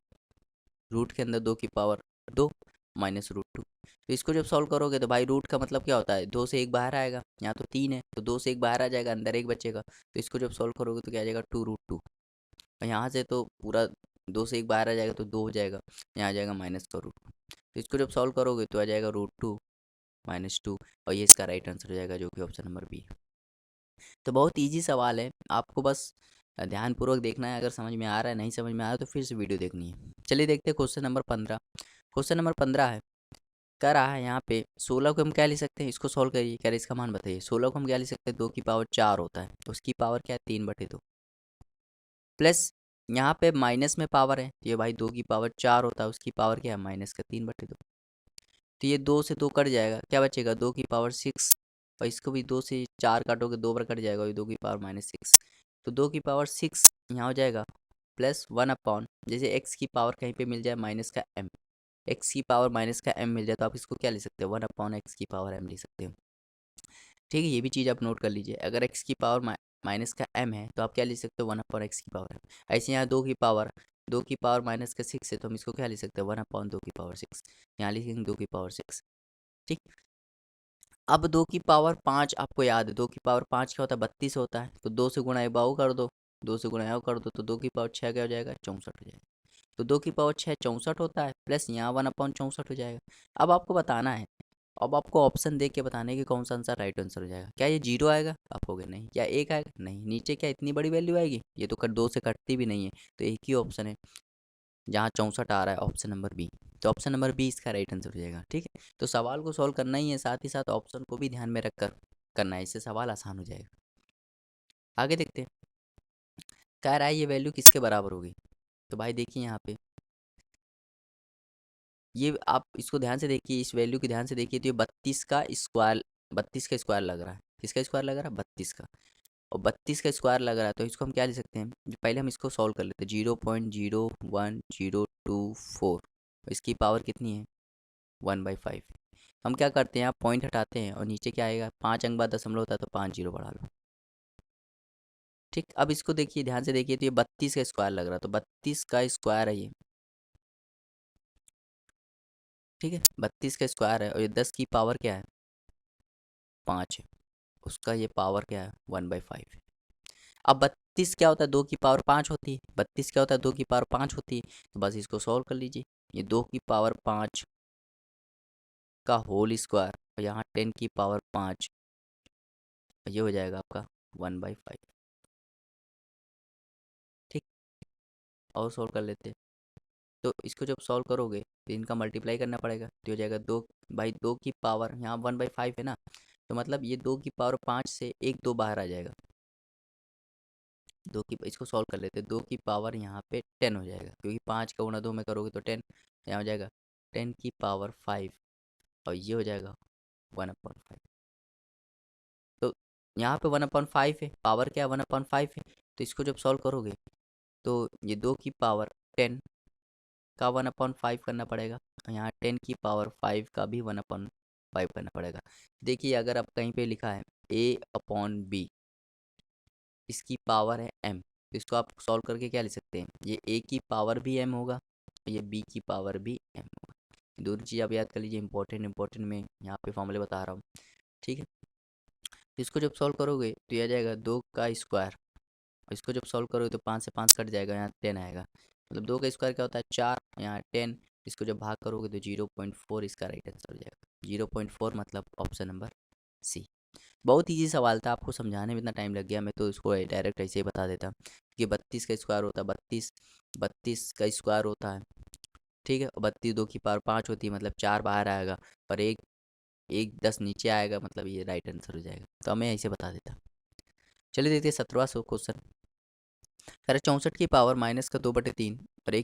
रूट के अंदर 2 की पावर 2 माइनस रूट 2। तो इसको जब सॉल्व करोगे तो भाई रूट का मतलब क्या होता है, 2 से 1 बाहर आएगा, यहाँ तो 3 है तो 2 से 1 बाहर आ जाएगा, अंदर 1 बचेगा, तो इसको जब सॉल्व करोगे तो क्या आ जाएगा 2√2, और यहाँ से तो पूरा 2 से 1 बाहर आ जाएगा तो 2 हो जाएगा, यहाँ आ जाएगा -√2। तो इसको जब सॉल्व करोगे तो आ जाएगा √2 -2, और ये इसका राइट आंसर हो जाएगा, जो कि ऑप्शन नंबर बी। तो बहुत ईजी सवाल है, आपको बस ध्यानपूर्वक देखना है, अगर समझ में आ रहा है, नहीं समझ में आ रहा है तो फिर से वीडियो देखनी है। चलिए देखते हैं क्वेश्चन नंबर 15। क्वेश्चन नंबर 15 है, कह रहा है यहाँ पे 16 को हम क्या लिख सकते हैं, इसको सॉल्व करिए, कह रहे इसका मान बताइए। 16 को हम क्या लिख सकते हैं, 2 की पावर 4 होता है, तो उसकी पावर क्या है 3/2, प्लस यहाँ पे माइनस में पावर है, तो ये भाई 2 की पावर 4 होता है, उसकी पावर क्या है -3/2, तो ये 2 से 2 कट जाएगा, क्या बचेगा 2 की पावर 6, और इसको भी 2 से 4 काटोगे 2 बार कट जाएगा, ये 2 की पावर -6, तो 2 की पावर 6 यहाँ हो जाएगा +1/, जैसे एक्स की पावर कहीं पे मिल जाए माइनस का m, एक्स की पावर माइनस का m मिल जाए तो आप इसको क्या लिख सकते हो 1/x की पावर m लिख सकते हो। ठीक है, ये भी चीज़ आप नोट कर लीजिए, अगर x की पावर माइनस का m है तो आप क्या लिख सकते हो 1/x की पावर m। ऐसे यहाँ 2 की पावर -6 है, तो हम इसको क्या लिख सकते हैं 1/2 की पावर 6, यहाँ लिखेंगे 2 की पावर 6। ठीक, अब 2 की पावर 5 आपको याद है, 2 की पावर 5 क्या होता है 32 होता है, तो 2 से गुणा एक बाऊ कर दो, 2 से गुणा कर दो, तो 2 की पावर 6 क्या हो जाएगा 64 हो जाएगा, तो 2 की पावर 6 64 होता है, प्लस यहाँ 1/64 हो जाएगा। अब आपको बताना है, अब आपको ऑप्शन देख के बताना है कि कौन सा आंसर राइट आंसर हो जाएगा, क्या ये 0 आएगा, आप कहोगे नहीं, क्या 1 आएगा, नहीं, नीचे क्या इतनी बड़ी वैल्यू आएगी, ये तो 2 से कटती भी नहीं है, तो एक ही ऑप्शन है जहाँ 64 आ रहा है, ऑप्शन नंबर बी। तो ऑप्शन नंबर बी इसका राइट आंसर हो जाएगा। ठीक है, तो सवाल को सॉल्व करना ही है, साथ ही साथ ऑप्शन को भी ध्यान में रख कर करना है, इससे सवाल आसान हो जाएगा। आगे देखते हैं, कह रहा है ये वैल्यू किसके बराबर होगी। तो भाई देखिए यहाँ पे, ये आप इसको ध्यान से देखिए, इस वैल्यू की ध्यान से देखिए, तो ये 32 का स्क्वायर लग रहा है। किसका स्क्वायर लग रहा है? 32 का। और 32 का स्क्वायर लग रहा है, तो इसको हम क्या ले सकते हैं, पहले हम इसको सॉल्व कर लेते हैं। 0.010224, इसकी पावर कितनी है? 1/5। हम क्या करते हैं, आप पॉइंट हटाते हैं और नीचे क्या आएगा, 5 अंक बाद दशमलव होता है, तो 5 जीरो बढ़ा लो। ठीक, अब इसको देखिए, ध्यान से देखिए, तो ये 32 का स्क्वायर लग रहा है, तो 32 का स्क्वायर है ये। ठीक है, 32 का स्क्वायर है, और ये 10 की पावर क्या है? 5 है। उसका ये पावर क्या है? 1/5। अब 32 क्या होता है? 2 की पावर 5 होती है। 32 क्या होता है? 2 की पावर 5 होती है। तो बस इसको सॉल्व कर लीजिए। ये 2 की पावर 5 का होल स्क्वायर, और यहाँ 10 की पावर 5, ये हो जाएगा आपका 1/5। ठीक, और सॉल्व कर लेते हैं। तो इसको जब सॉल्व करोगे तो इनका मल्टीप्लाई करना पड़ेगा, तो हो जाएगा 2 की पावर, यहाँ 1/5 है ना, तो मतलब ये 2 की पावर 5 से एक 2 बाहर आ जाएगा। इसको सॉल्व कर लेते हैं। 2 की पावर यहाँ पे 10 हो जाएगा, क्योंकि 5 का गुणा 2 में करोगे तो 10, यहाँ हो जाएगा 10 की पावर 5, और ये हो जाएगा 1/5। तो यहाँ पे 1/5 है, पावर क्या है? 1/5 है। तो इसको जब सॉल्व करोगे तो ये 2 की पावर 10 का 1/5 करना पड़ेगा, और यहाँ 10 की पावर 5 का भी 1/5 करना पड़ेगा। देखिए, अगर आप कहीं पे लिखा है A/B, इसकी पावर है m, तो इसको आप सॉल्व करके क्या लिख सकते हैं, ये a की पावर भी m होगा, और ये b की पावर भी m होगा। दोनों चीज़ आप याद कर लीजिए, इंपॉर्टेंट में यहाँ पे फॉर्मूले बता रहा हूँ। ठीक है, तो इसको जब सॉल्व करोगे तो ये आ जाएगा 2 का स्क्वायर, और इसको जब सॉल्व करोगे तो 5 से 5 कट जाएगा, यहाँ 10 आएगा। मतलब 2 का स्क्वायर क्या होता है? 4, यहाँ 10। इसको जब भाग करोगे तो 0.4 इसका राइट आंसर हो जाएगा। 0.4 मतलब ऑप्शन नंबर सी। बहुत ईजी सवाल था, आपको समझाने में इतना टाइम लग गया, मैं तो इसको डायरेक्ट ऐसे ही बता देता कि 32 का स्क्वायर होता है 32 का स्क्वायर होता है। ठीक है, और 32 2 की पावर 5 होती है, मतलब 4 बाहर आएगा, और एक एक 10 नीचे आएगा, मतलब ये राइट आंसर हो जाएगा। तो मैं ऐसे बता देता। चलिए देखते हैं 17वां क्वेश्चन। अरे 64 की पावर -2/3 और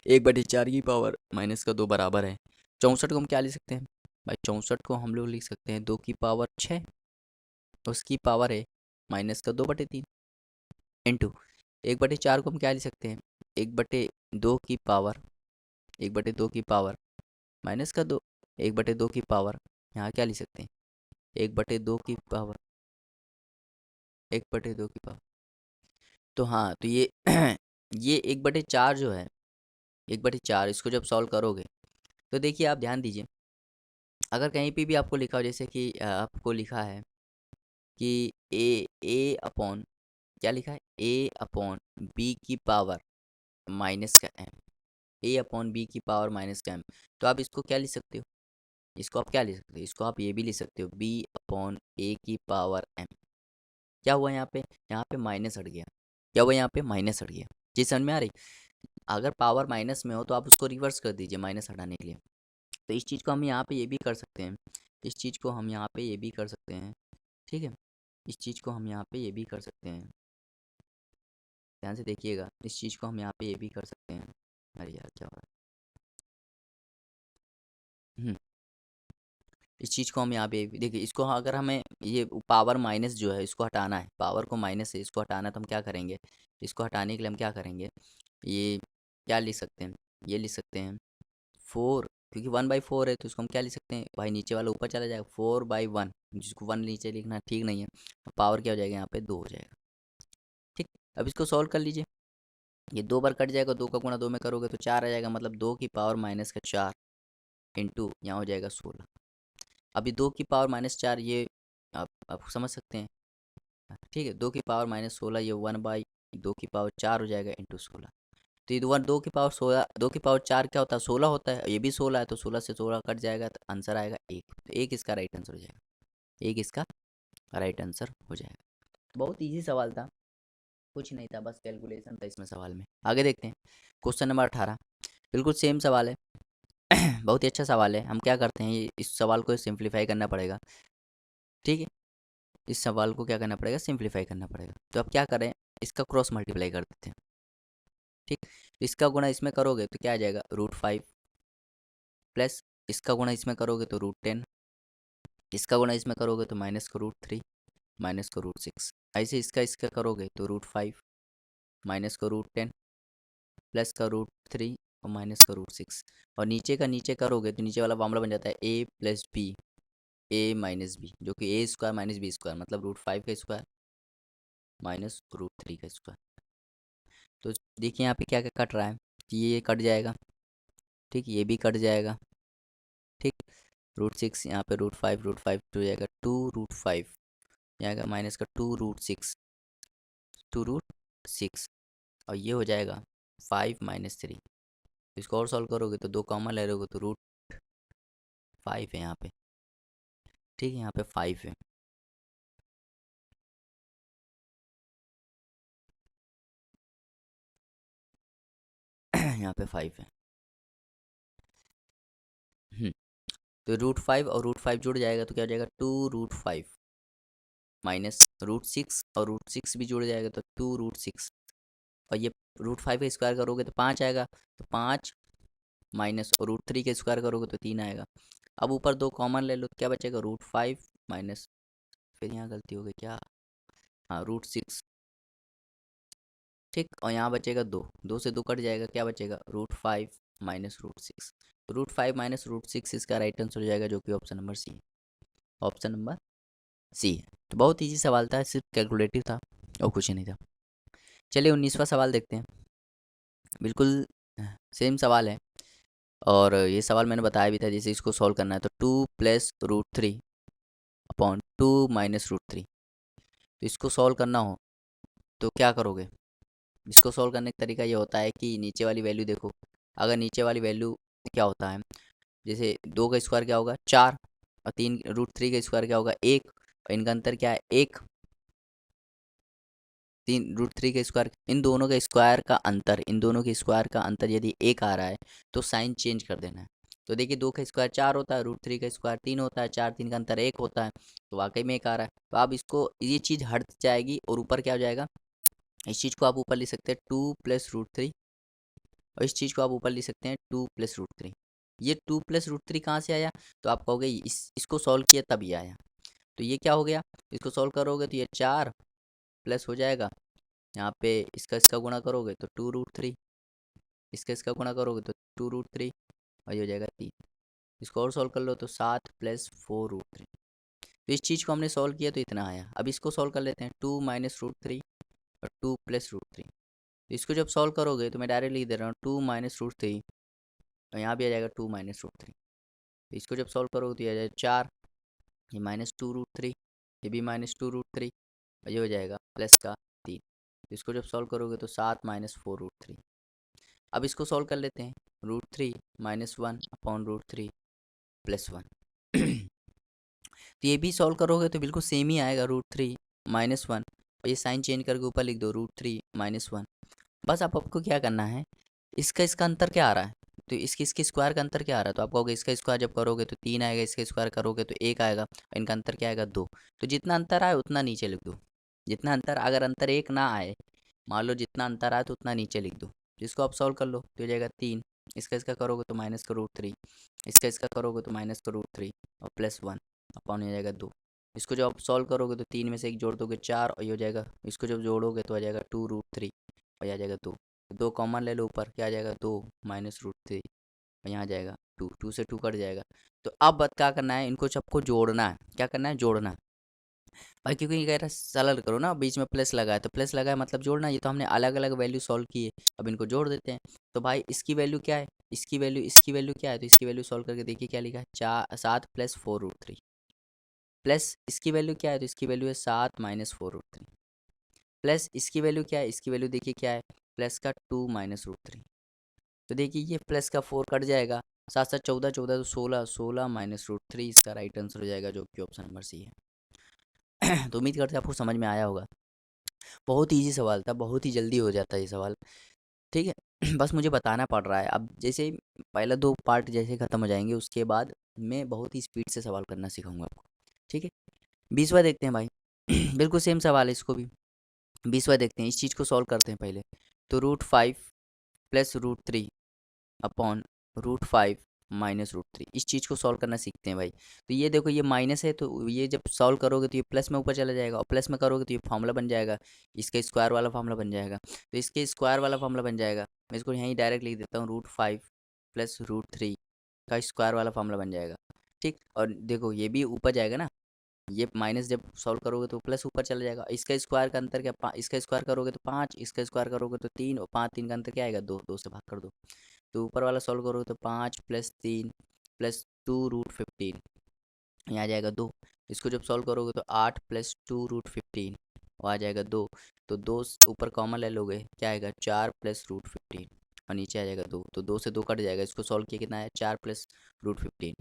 1/4 की पावर -2 बराबर है। 64 को हम क्या लिख सकते हैं भाई? 64 को हम लोग लिख सकते हैं 2 की पावर 6, उसकी पावर है -2/3, इंटू 1/4 को हम क्या लिख सकते हैं? 1/2 की पावर, 1/2 की पावर -2, 1/2 की पावर, यहाँ क्या लिख सकते हैं? 1/2 की पावर, 1/2 की पावर। तो हाँ, तो ये ये 1/4 जो है, 1/4, इसको जब सॉल्व करोगे तो देखिए, आप ध्यान दीजिए, अगर कहीं पे भी आपको लिखा हो, जैसे कि आपको लिखा है कि ए अपॉन, क्या लिखा है? A/B की पावर -m, A/B की पावर -m, तो आप इसको क्या लिख सकते हो? इसको आप क्या लिख सकते हो? इसको आप ये भी लिख सकते हो B/A की पावर m। क्या हुआ यहाँ पे? यहाँ पे माइनस हट गया। क्या हुआ यहाँ पे? माइनस हट गया। जी समझ में आ रही? अगर पावर माइनस में हो तो आप उसको रिवर्स कर दीजिए माइनस हटाने के लिए। तो इस चीज़ को हम यहाँ पे ये भी कर सकते हैं, इस चीज़ को हम यहाँ पे ये भी कर सकते हैं। ठीक है, इस चीज़ को हम यहाँ पे ये भी कर सकते हैं, ध्यान से देखिएगा, इस चीज़ को हम यहाँ पे ये भी कर सकते हैं। अरे यार क्या हो रहा है? इस चीज़ को हम यहाँ पे देखिए, इसको अगर हमें ये पावर माइनस जो है इसको हटाना है, पावर को माइनस से इसको हटाना है, तो हम क्या करेंगे? इसको हटाने के लिए हम क्या करेंगे? ये क्या लिख सकते हैं? ये लिख सकते हैं 4, क्योंकि 1/4 है, तो इसको हम क्या लिख सकते हैं भाई? नीचे वाला ऊपर चला जाएगा, 4/1, जिसको 1 नीचे लिखना ठीक नहीं है। पावर क्या हो जाएगा? यहाँ पे 2 हो जाएगा। ठीक, अब इसको सॉल्व कर लीजिए। ये 2 बार कट जाएगा, 2 का गुणा 2 में करोगे तो 4 आ जाएगा, मतलब 2 की पावर -4 इंटू यहाँ हो जाएगा 16। अभी 2 की पावर -4, ये आप समझ सकते हैं। ठीक है, 2 की पावर -16, ये 1/2 की पावर 4 हो जाएगा इंटू 16। तो ये 2 की पावर 16, 2 की पावर 4 क्या होता है? 16 होता है, ये भी 16 है, तो 16 से 16 कट जाएगा, तो आंसर आएगा 1। तो 1 इसका राइट आंसर हो जाएगा, 1 इसका राइट आंसर हो जाएगा। बहुत ईजी सवाल था, कुछ नहीं था, बस कैलकुलेशन था इसमें सवाल में। आगे देखते हैं क्वेश्चन नंबर 18, बिल्कुल सेम सवाल है। बहुत ही अच्छा सवाल है। हम क्या करते हैं, इस सवाल को सिंप्लीफाई करना पड़ेगा। ठीक है, इस सवाल को क्या करना पड़ेगा? सिंप्लीफाई करना पड़ेगा। तो अब क्या करें, इसका क्रॉस मल्टीप्लाई कर देते हैं। ठीक, इसका गुणा इसमें करोगे तो क्या आ जाएगा, √5 प्लस इसका गुणा इसमें करोगे तो √10, इसका गुणा इसमें करोगे तो माइनस का √3 माइनस का √6। ऐसे इसका करोगे तो √5 माइनस का √10 प्लस का √3 और माइनस का √6। और नीचे का नीचे करोगे तो नीचे वाला मामला बन जाता है a plus B, a minus B, जो कि a square minus B square, मतलब √5 का स्क्वायर माइनस √3 का स्क्वायर। तो देखिए यहाँ पे क्या क्या कट रहा है, ये कट जाएगा, ठीक, ये भी कट जाएगा, ठीक। √6 यहाँ पे √5 हो जाएगा 2√5, यहाँ का माइनस का 2√6 और ये हो जाएगा 5 माइनस 3। इसको और सॉल्व करोगे तो 2 कॉमन ले लोगे तो √5 है यहाँ पे, ठीक है, यहाँ पे 5 है। यहाँ पे 5 है। तो √5 और √5 जुड़ जाएगा तो क्या हो जाएगा, 2√5 माइनस √6 और √6 भी जुड़ जाएगा तो 2√6 और ये √5 का स्क्वायर करोगे तो 5 आएगा, तो 5 माइनस और √3 का स्क्वायर करोगे तो 3 आएगा। अब ऊपर 2 कॉमन ले लो तो क्या बचेगा, √5 माइनस, फिर यहाँ गलती हो गई क्या, हाँ √6, ठीक, और यहाँ बचेगा 2, 2 से 2 कट जाएगा, क्या बचेगा, √5 माइनस √6। √5 माइनस √6 इसका राइट आंसर हो जाएगा, जो कि ऑप्शन नंबर सी है, ऑप्शन नंबर सी है। तो बहुत ईजी सवाल था, सिर्फ कैलकुलेटिव था और कुछ नहीं था। चलिए 19वां सवाल देखते हैं। बिल्कुल सेम सवाल है और ये सवाल मैंने बताया भी था, जैसे इसको सॉल्व करना है तो 2 प्लस √3 अपॉन 2 माइनस √3। तो इसको सॉल्व करना हो तो क्या करोगे, इसको सॉल्व करने का तरीका ये होता है कि नीचे वाली वैल्यू देखो, अगर नीचे वाली वैल्यू क्या होता है, जैसे 2 का स्क्वायर क्या होगा 4 और 3 √3 का स्क्वायर क्या होगा 1 और इनका अंतर क्या है 1, 3 √3 का स्क्वायर, इन दोनों का स्क्वायर का अंतर, इन दोनों के स्क्वायर का अंतर यदि 1 आ रहा है तो साइन चेंज कर देना है। तो देखिए 2 का स्क्वायर 4 होता है, √3 का स्क्वायर 3 होता है, 4 3 का अंतर 1 होता है, तो वाकई में 1 आ रहा है। तो आप इसको, ये चीज़ हट जाएगी और ऊपर क्या हो जाएगा, इस चीज़ को आप ऊपर लिख सकते हैं 2 प्लस √3 और इस चीज़ को आप ऊपर लिख सकते हैं 2 प्लस √3। ये 2 प्लस √3 कहाँ से आया, तो आप कहोगे इसको सॉल्व किया तब ये आया। तो ये क्या हो गया, इसको सॉल्व करोगे तो ये 4 प्लस हो जाएगा, यहाँ पे इसका गुणा करोगे तो 2√3, इसका गुणा करोगे तो 2√3 और ये हो जाएगा 3। इसको और सॉल्व कर लो तो 7 प्लस 4√3। तो इस चीज़ को हमने सॉल्व किया तो इतना आया। अब इसको सॉल्व कर लेते हैं, 2 माइनस √3 और 2 प्लस √3। तो इसको जब सॉल्व करोगे तो मैं डायरेक्ट लिख दे रहा हूँ 2 माइनस √3 और यहाँ भी आ जाएगा 2 माइनस √3। तो इसको जब सॉल्व करोगे तो ये आ जाएगा 4, ये माइनस 2√3, ये भी माइनस 2√3 और ये हो जाएगा प्लस का 3। तो इसको जब सॉल्व करोगे तो 7 माइनस 4√3। अब इसको सॉल्व कर लेते हैं, √3 माइनस 1 अपॉन √3 प्लस 1। तो ये भी सॉल्व करोगे तो बिल्कुल सेम ही आएगा, √3 माइनस 1 और ये साइन चेंज करके ऊपर लिख दो √3 माइनस 1। बस आपको क्या करना है, इसका अंतर क्या आ रहा है, तो इसके स्क्वायर का अंतर क्या आ रहा है, तो आप कहोगे इसका स्क्वायर जब करोगे तो 3 आएगा, इसका स्क्वायर करोगे तो 1 आएगा, इनका अंतर क्या आएगा 2। तो जितना अंतर आए उतना नीचे लिख दो, जितना अंतर, अगर अंतर 1 ना आए, मान लो जितना अंतर आए तो उतना नीचे लिख दो। जिसको आप सॉल्व कर लो तो हो जाएगा 3, इसका करोगे तो माइनस का √3, इसका करोगे तो माइनस का √3 और प्लस 1 अपॉन हो जाएगा 2। इसको जब आप सॉल्व करोगे तो 3 में से 1 जोड़ दोगे 4 और ये हो जाएगा, इसको जब जोड़ोगे तो आ जाएगा 2√3 और ये आ जाएगा 2। 2 कॉमन ले लो ऊपर, क्या आ जाएगा 2 माइनस √3 और यहाँ आ जाएगा 2, 2 से 2 कट जाएगा। तो अब बात क्या करना है, इनको सबको जोड़ना है, क्या करना है, जोड़ना है भाई, क्योंकि ये कह रहा है सरल करो ना, बीच में प्लस लगा है तो प्लस लगा है मतलब जोड़ना। ये तो हमने अलग अलग वैल्यू सॉल्व की है, अब इनको जोड़ देते हैं। तो भाई इसकी वैल्यू क्या है, इसकी वैल्यू क्या है, तो इसकी वैल्यू सॉल्व करके देखिए क्या लिखा है, 7 प्लस 4√3 प्लस इसकी वैल्यू क्या है, तो इसकी वैल्यू है 7 माइनस 4√3 प्लस इसकी वैल्यू क्या है, इसकी वैल्यू देखिए क्या है, प्लस का 2 माइनस √3। तो देखिए ये प्लस का 4 कट जाएगा, 7 7 14 14 तो 16, 16 माइनस √3 इसका राइट आंसर हो जाएगा, जो कि ऑप्शन नंबर सी है। तो उम्मीद करते हैं आपको समझ में आया होगा। बहुत ईजी सवाल था, बहुत ही जल्दी हो जाता है ये सवाल, ठीक है। बस मुझे बताना पड़ रहा है। अब जैसे ही पहला 2 पार्ट जैसे ख़त्म हो जाएंगे उसके बाद मैं बहुत ही स्पीड से सवाल करना सिखाऊंगा आपको, ठीक है। 20वां देखते हैं भाई। बिल्कुल सेम सवाल है इसको भी, 20वां देखते हैं, इस चीज़ को सॉल्व करते हैं पहले। तो √5 प्लस √3 अपॉन √5 माइनस √3, इस चीज़ को सॉल्व करना सीखते हैं भाई। तो ये देखो ये माइनस है, तो ये जब सॉल्व करोगे तो ये प्लस में ऊपर चला जाएगा, और प्लस में करोगे तो ये फार्मूला बन जाएगा, इसका स्क्वायर वाला फार्मूला बन जाएगा। तो इसके स्क्वायर वाला फार्मूला बन जाएगा, मैं इसको यहीं डायरेक्ट लिख देता हूँ, √5 प्लस √3 का स्क्वायर वाला फार्मूला बन जाएगा। ठीक, और देखो ये भी ऊपर जाएगा ना, ये माइनस जब सॉल्व करोगे तो प्लस ऊपर चला जाएगा। इसका स्क्वायर का अंतर क्या, इसका स्क्वायर करोगे तो 5, इसका स्क्वायर करोगे तो 3, और 5 3 का अंतर क्या आएगा, 2, 2 से भाग कर दो। तो ऊपर वाला सॉल्व करोगे तो 5 प्लस 3 प्लस 2√15, यहाँ आ जाएगा 2। इसको जब सॉल्व करोगे तो 8 प्लस 2√15, वो आ जाएगा 2। तो 2 ऊपर कॉमन ले लोगे, क्या आएगा 4 प्लस √15, और नीचे आ जाएगा 2। तो 2 से 2 कट जाएगा, इसको सॉल्व किया कितना है 4 प्लस √15।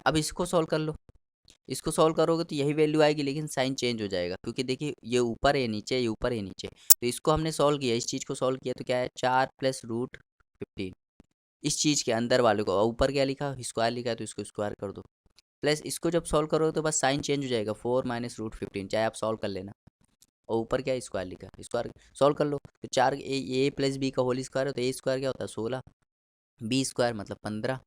अब इसको सॉल्व कर लो, इसको सॉल्व करोगे तो यही वैल्यू आएगी, लेकिन साइन चेंज हो जाएगा, क्योंकि देखिए ये ऊपर है नीचे, ये ऊपर है नीचे। तो इसको हमने सॉल्व किया, इस चीज़ को सॉल्व किया, तो क्या है 4 प्लस √15, इस चीज़ के अंदर वाले को, और ऊपर क्या लिखा स्क्वायर लिखा है, तो इसको स्क्वायर कर दो। प्लस इसको जब सॉल्व करोगे तो बस साइन चेंज हो जाएगा, 4 माइनस √15, चाहे आप सॉल्व कर लेना, और ऊपर क्या स्क्वायर लिखा है, स्क्वायर सॉल्व कर लो। तो 4 ए प्लस बी का होल स्क्वायर है, तो ए स्क्वायर क्या होता है 16, बी स्क्वायर मतलब 15,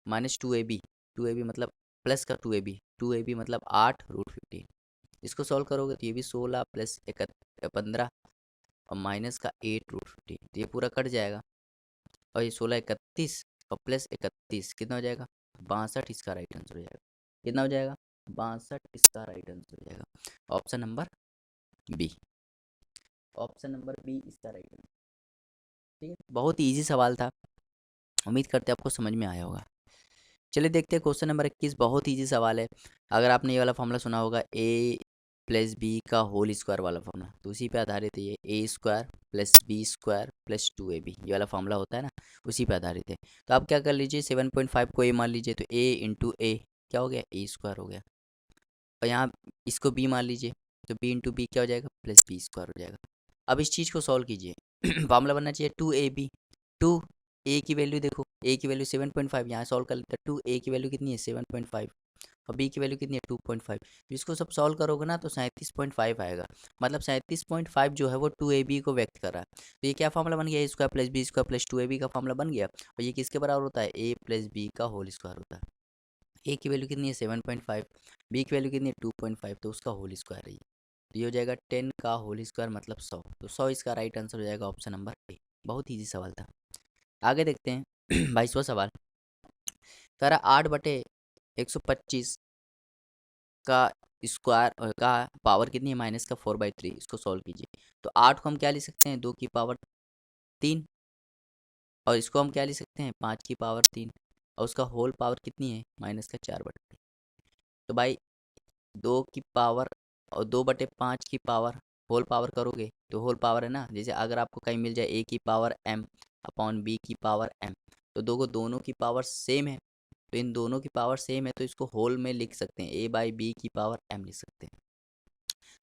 माइनस 2ab, 2ab मतलब प्लस का 2ab मतलब 8 √15। इसको सॉल्व करोगे तो ये भी 16 प्लस 15, और माइनस का 8 √15, तो ये पूरा कट जाएगा। और ये 16 31 और प्लस 31 कितना हो जाएगा 62, इसका राइट आंसर हो जाएगा। कितना हो जाएगा 62, इसका राइट आंसर हो जाएगा। Option number B, option number B इसका राइट आंसर। ठीक है, बहुत ही ईजी सवाल था, उम्मीद करते हैं आपको समझ में आया होगा। चलिए देखते हैं क्वेश्चन नंबर 21, बहुत ईजी सवाल है। अगर आपने ये वाला फॉर्मूला सुना होगा, ए प्लस बी का होल स्क्वायर वाला फॉर्मूला, तो उसी पे आधारित है ये, A square plus B square plus 2ab, ये वाला फॉर्मूला होता है ना, उसी पे आधारित है। तो आप क्या कर लीजिए, 7.5 को ए मान लीजिए, तो ए इंटू ए क्या हो गया, ए स्क्वायर हो गया, और यहाँ इसको बी मान लीजिए, तो बी इंटू बी क्या हो जाएगा, प्लस बी स्क्वायर हो जाएगा। अब इस चीज़ को सॉल्व कीजिए। फॉर्मूला बनना चाहिए 2ab, 2 ए की वैल्यू देखो, ए की वैल्यू 7.5, यहाँ सॉल्व कर लेते हैं, 2 ए की वैल्यू कितनी है 7.5, और बी की वैल्यू कितनी है 2.5। इसको सब सॉल्व करोगे ना तो 37.5 आएगा, मतलब 37.5 जो है वो 2ab को व्यक्त कर रहा है। तो ये क्या फॉर्मूला बन गया, A square plus B square plus 2ab का फॉर्मूला बन गया, और ये किसके बराबर होता है, ए प्लस बी का होल स्क्वायर होता है। ए की वैल्यू कितनी है 7.5, बी की वैल्यू कितनी है 2.5, तो उसका होल स्क्वायर है ये। तो ये हो जाएगा 10 का होल स्क्वायर मतलब 100, तो 100 इसका राइट आंसर हो जाएगा, ऑप्शन नंबर ए। बहुत ईजी सवाल था। आगे देखते हैं 22वां सवाल। कह रहा 8/125 का स्क्वायर का पावर कितनी है, माइनस का 4/3, इसको सॉल्व कीजिए। तो 8 को हम क्या लिख सकते हैं, 2 की पावर 3, और इसको हम क्या लिख सकते हैं 5 की पावर 3, और उसका होल पावर कितनी है, माइनस का 4/3। तो भाई 2 की पावर और 2/5 की पावर होल पावर करोगे तो होल पावर है ना, जैसे अगर आपको कहीं मिल जाए ए की पावर m अपॉन बी की पावर m, तो दोनों की पावर सेम है, तो इन दोनों की पावर सेम है, तो इसको होल में लिख सकते हैं, a/b की पावर m लिख सकते हैं।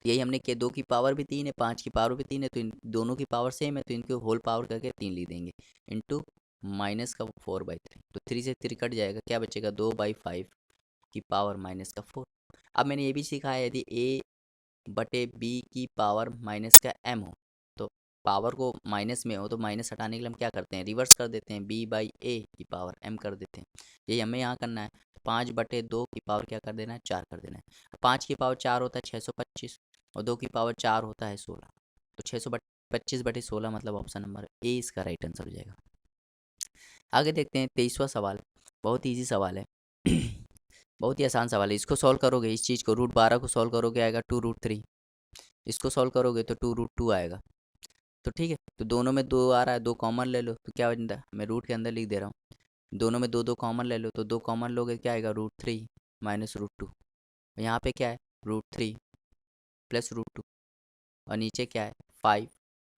तो यही हमने किया, 2 की पावर भी 3 है, 5 की पावर भी 3 है, तो इन दोनों की पावर सेम है, तो इनको होल पावर करके 3 लिख देंगे, इंटू माइनस का 4/3, तो 3 से 3 कट जाएगा, क्या बचेगा 2/5 की पावर माइनस का 4। अब मैंने ये भी सीखा है, यदि a/b की पावर माइनस का m हो, तो पावर को माइनस में हो तो माइनस हटाने के लिए हम क्या करते हैं, रिवर्स कर देते हैं, b/a की पावर m कर देते हैं। यही हमें यहाँ करना है। 5/2 की पावर क्या कर देना है, 4 कर देना है। 5 की पावर 4 होता है 625, और 2 की पावर 4 होता है 16, तो 625/16 मतलब ऑप्शन नंबर ए इसका राइट आंसर हो जाएगा। आगे देखते हैं 23वां सवाल, बहुत ईजी सवाल है। बहुत ही आसान सवाल है, इसको सॉल्व करोगे, इस चीज़ को √12 को सॉल्व करोगे आएगा 2√3, इसको सॉल्व करोगे तो 2√2 आएगा। तो ठीक है, तो दोनों में 2 आ रहा है, 2 कॉमन ले लो, तो क्या बनता है, मैं रूट के अंदर लिख दे रहा हूँ, दोनों में 2 2 कॉमन ले लो, तो 2 कॉमन लोगे क्या आएगा √3 माइनस √2, यहाँ पे क्या है √3 प्लस √2, और नीचे क्या है 5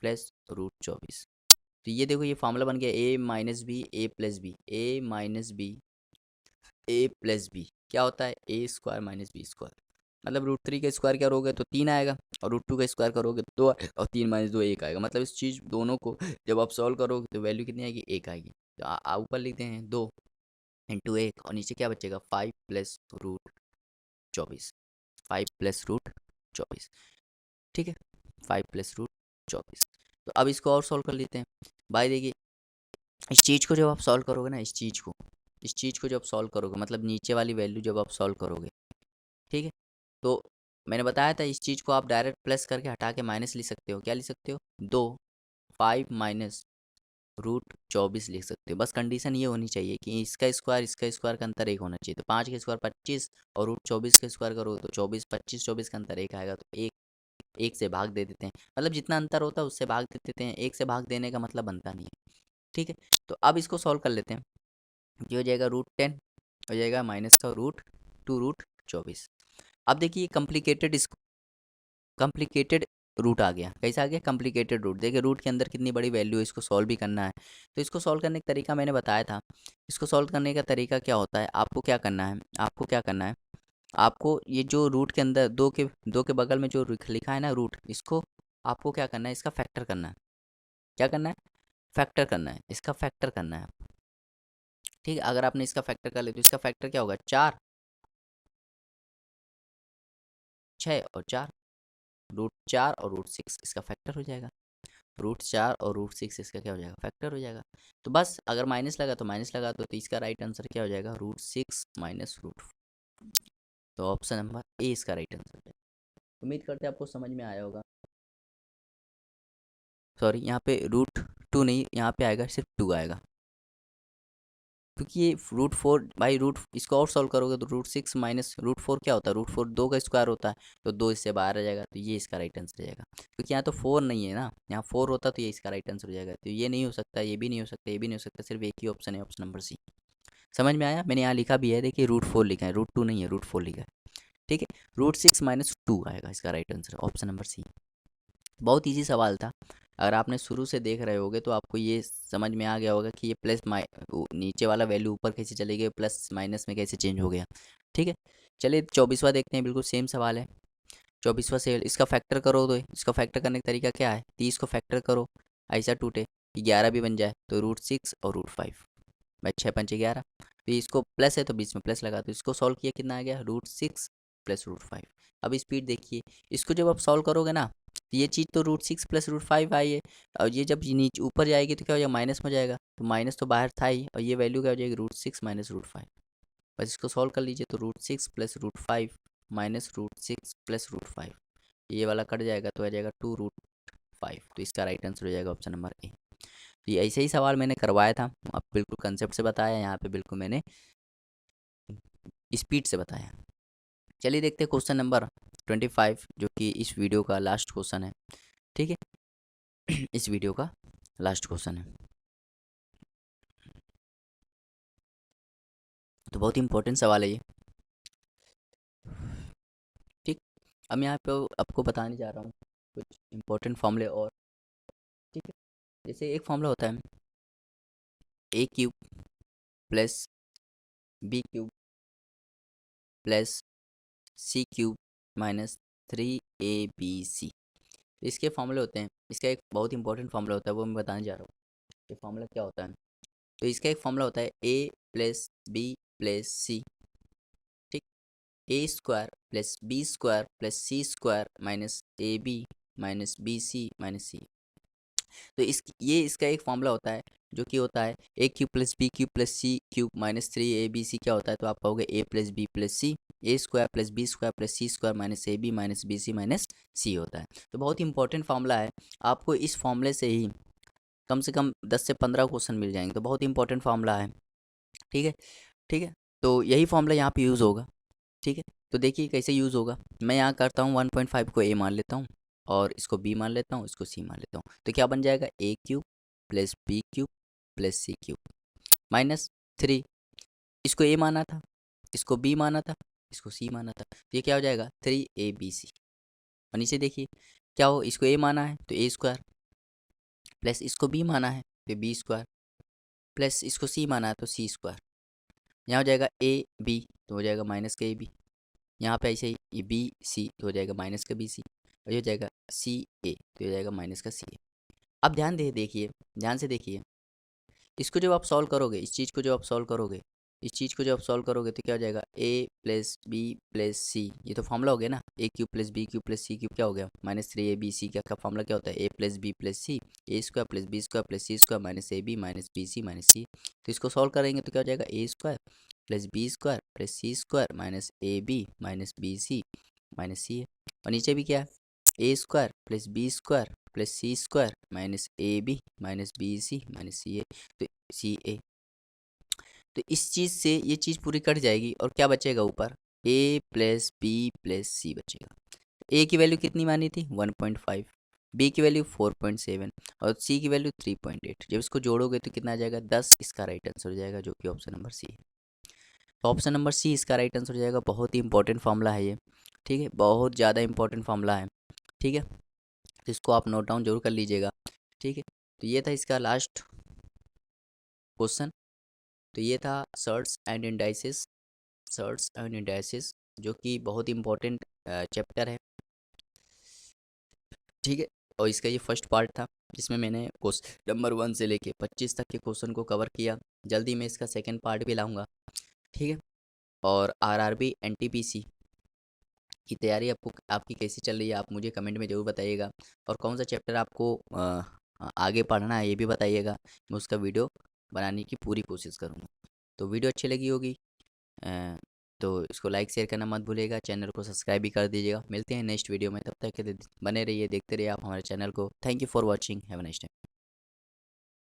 प्लस √24। तो ये देखो ये फार्मूला बन गया, a-b a प्लस बी क्या होता है, A square minus B square, मतलब √3 का स्क्वायर करोगे तो 3 आएगा, और √2 का स्क्वायर करोगे तो 2, और 3 माइनस 2 1 आएगा, मतलब इस चीज़ दोनों को जब आप सॉल्व करोगे तो वैल्यू कितनी आएगी, 1 आएगी। तो ऊपर लिखते हैं 2 इंटू 1, और नीचे क्या बचेगा 5 प्लस √24, 5 प्लस √24। ठीक है, 5 प्लस रूट 24। तो अब इसको और सॉल्व कर लेते हैं। भाई देखिए, इस चीज़ को जब आप सॉल्व करोगे ना, इस चीज़ को जब सॉल्व करोगे, मतलब नीचे वाली वैल्यू जब आप सॉल्व करोगे, ठीक है, तो मैंने बताया था इस चीज़ को आप डायरेक्ट प्लस करके हटा के माइनस लिख सकते हो। क्या लिख सकते हो? 5 माइनस रूट 24 लिख सकते हो। बस कंडीशन ये होनी चाहिए कि इसका स्क्वायर का अंतर एक होना चाहिए। तो 5 का स्क्वायर 25 और रूट 24 का स्क्वायर करो तो 24, 25 24 का अंतर एक आएगा, तो एक एक से भाग दे देते हैं। मतलब जितना अंतर होता है उससे भाग दे देते हैं, एक से भाग देने का मतलब बनता नहीं है। ठीक है, तो अब इसको सॉल्व कर लेते हैं। ये हो जाएगा रूट 10, हो जाएगा माइनस का रूट 2 रूट 24। अब देखिए कॉम्प्लिकेटेड रूट आ गया। कैसा आ गया? Complicated root. देखिए रूट के अंदर कितनी बड़ी वैल्यू है, इसको सॉल्व भी करना है। तो इसको सॉल्व करने का तरीका मैंने बताया था। इसको सॉल्व करने का तरीका क्या होता है? आपको क्या करना है, आपको ये जो रूट के अंदर दो के बगल में जो लिखा है ना रूट, इसको आपको क्या करना है? इसका फैक्टर करना है। क्या करना है? फैक्टर करना है, इसका फैक्टर करना है। ठीक है, अगर आपने इसका फैक्टर कर लिया तो इसका फैक्टर क्या होगा? 4, 6 और 4, रूट 4 और रूट 6 इसका फैक्टर हो जाएगा। रूट 4 और रूट 6 इसका क्या हो जाएगा? फैक्टर हो जाएगा। तो बस अगर माइनस लगा तो माइनस लगा दो, तो इसका राइट आंसर क्या हो जाएगा? Root 6 minus root. तो ऑप्शन नंबर ए इसका राइट आंसर हो जाएगा। उम्मीद करते हैं आपको समझ में आया होगा। सॉरी, यहाँ पे रूट 2 नहीं, यहाँ पे आएगा सिर्फ 2 आएगा, क्योंकि ये रूट 4 भाई, रूट इसको और सॉल्व करोगे तो रूट 6 माइनस रूट 4 क्या होता है? रूट 4 2 का स्क्वायर होता है, तो 2 इससे बाहर आ जाएगा, तो ये इसका राइट आंसर हो जाएगा। क्योंकि यहाँ तो 4 नहीं है ना, यहाँ 4 होता तो ये इसका राइट आंसर हो जाएगा। तो ये नहीं हो सकता, ये भी नहीं हो सकता, ये भी नहीं हो सकता, सिर्फ एक ही ऑप्शन है, ऑप्शन नंबर सी। समझ में आया? मैंने यहाँ लिखा भी है, देखिए रूट 4 लिखा है, रूट 2 नहीं है, रूट 4 लिखा है। ठीक है, रूट 6 माइनस 2 आएगा इसका right answer, option number C. बहुत इजी सवाल था। अगर आपने शुरू से देख रहे होगे तो आपको ये समझ में आ गया होगा कि ये नीचे वाला वैल्यू ऊपर कैसे चले गए, प्लस माइनस में कैसे चेंज हो गया। ठीक है, चलिए 24वां देखते हैं। बिल्कुल सेम सवाल है। 24वां से इसका फैक्टर करो, तो इसका फैक्टर करने का तरीका क्या है? 30 को फैक्टर करो, ऐसा टूटे कि 11 भी बन जाए, तो रूट 6 और रूट 5। भाई 6 पंचे 11, तो इसको प्लस है तो बीच में प्लस लगा, तो इसको सॉल्व किया, कितना आ गया? Root 6 plus root 5। अब स्पीड देखिए, इसको जब आप सॉल्व करोगे ना, तो ये चीज़ तो रूट 6 प्लस रूट 5 आई है, और ये जब नीचे ऊपर जाएगी तो क्या हो जाएगा? माइनस में हो जाएगा, तो माइनस तो बाहर था ही, और ये वैल्यू क्या हो जाएगी? Root 6 minus root 5। बस इसको सॉल्व कर लीजिए, तो root 6 plus root 5 minus root 6 plus root 5, ये वाला कट जाएगा तो आ जाएगा 2 रूट 5। तो इसका राइट आंसर हो जाएगा ऑप्शन नंबर ए। तो ये ऐसे ही सवाल मैंने करवाया था, अब बिल्कुल कंसेप्ट से बताया, यहाँ पे बिल्कुल मैंने स्पीड से बताया। चलिए देखते हैं क्वेश्चन नंबर 25, जो कि इस वीडियो का लास्ट क्वेश्चन है। ठीक है, इस वीडियो का लास्ट क्वेश्चन है, तो बहुत ही इंपॉर्टेंट सवाल है ये। ठीक, अब मैं यहाँ पे आपको बताने जा रहा हूँ कुछ इंपॉर्टेंट फॉर्मूले और। ठीक है, जैसे एक फॉर्मूला होता है a³ plus b³ plus c³ minus 3abc। इसके फॉर्मूले होते हैं। इसका एक बहुत इंपॉर्टेंट फॉर्मूला होता है, वो मैं बताने जा रहा हूँ। ये फॉर्मूला क्या होता है? तो इसका एक फॉर्मूला होता है a plus B plus C. ठीक, a² + b² + c² minus ab minus bc minus C. तो ये इसका एक फॉर्मूला होता है, जो कि होता है a³ + b³ + c³ minus 3abc। क्या होता है? तो आप कहोगे a + b + c, a² + b² + c² minus ab minus bc minus c होता है। तो बहुत ही इंपॉर्टेंट फॉर्मूला है। आपको इस फॉर्मूले से ही कम से कम 10 से 15 क्वेश्चन मिल जाएंगे, तो बहुत ही इंपॉर्टेंट फॉर्मूला है। ठीक है, ठीक है, तो यही फॉर्मूला यहाँ पे यूज़ होगा। ठीक है, तो देखिए कैसे यूज़ होगा। मैं यहाँ करता हूँ 1.5 को a मान लेता हूँ, और इसको b मान लेता हूँ, इसको c मान लेता हूँ। तो क्या बन जाएगा? a³ + b³ + c³ minus 3। इसको a माना था, इसको b माना था, इसको c माना था, तो ये क्या हो जाएगा? 3abc। और नीचे देखिए क्या हो, इसको a माना है तो a² प्लस इसको b माना है तो b² प्लस इसको c माना है तो c²। यहाँ हो जाएगा a b तो हो जाएगा माइनस का ab। यहाँ पे ऐसे ही ये बी सी तो हो जाएगा माइनस का bc, और ये हो जाएगा सी ए तो हो जाएगा माइनस का सी ए। अब ध्यान से देखिए, इसको जब आप सॉल्व करोगे, इस चीज़ को जब आप सॉल्व करोगे, इस चीज़ को जब आप सॉल्व करोगे तो क्या हो जाएगा, A plus B plus C, ये तो फॉर्मूला हो गया ना, A cube plus B cube plus C cube क्या हो गया, -3ab का फॉर्मूला क्या होता है, A plus B plus C, A square plus B square plus C square minus A B minus B C minus C. तो इसको सॉल्व करेंगे तो क्या हो जाएगा, A square plus B square plus C square minus A B minus B C minus C है। और नीचे भी क्या है, A square plus B square plus C square minus A B minus B C minus C A, तो सी ए। तो इस चीज़ से ये चीज़ पूरी कट जाएगी और क्या बचेगा ऊपर, ए प्लस बी प्लस सी बचेगा। ए की वैल्यू कितनी मानी थी 1.5, बी की वैल्यू 4.7 और सी की वैल्यू 3.8। जब इसको जोड़ोगे तो कितना आ जाएगा 10, इसका राइट आंसर हो जाएगा जो कि ऑप्शन नंबर सी है। तो ऑप्शन नंबर सी इसका राइट आंसर हो जाएगा। बहुत ही इंपॉर्टेंट फार्मूला है ये, ठीक है, बहुत ज़्यादा इंपॉर्टेंट फार्मूला है, ठीक है। तो इसको आप नोट डाउन जरूर कर लीजिएगा, ठीक है। तो ये था इसका लास्ट क्वेश्चन। तो ये था shirts and indices, shirts and indices जो कि बहुत इंपॉर्टेंट चैप्टर है, ठीक है। और इसका ये फर्स्ट पार्ट था जिसमें मैंने क्वेश्चन नंबर 1 से लेके 25 तक के क्वेश्चन को कवर किया। जल्दी मैं इसका सेकंड पार्ट भी लाऊंगा, ठीक है। और आरआरबी एनटीपीसी की तैयारी आपको आपकी कैसी चल रही है, आप मुझे कमेंट में ज़रूर बताइएगा। और कौन सा चैप्टर आपको आगे पढ़ना है ये भी बताइएगा, मैं उसका वीडियो बनाने की पूरी कोशिश करूँगा। तो वीडियो अच्छी लगी होगी तो इसको लाइक शेयर करना मत भूलिएगा, चैनल को सब्सक्राइब भी कर दीजिएगा। मिलते हैं नेक्स्ट वीडियो में, तब तक के लिए बने रहिए, देखते रहिए आप हमारे चैनल को। Thank you for watching, have a nice day.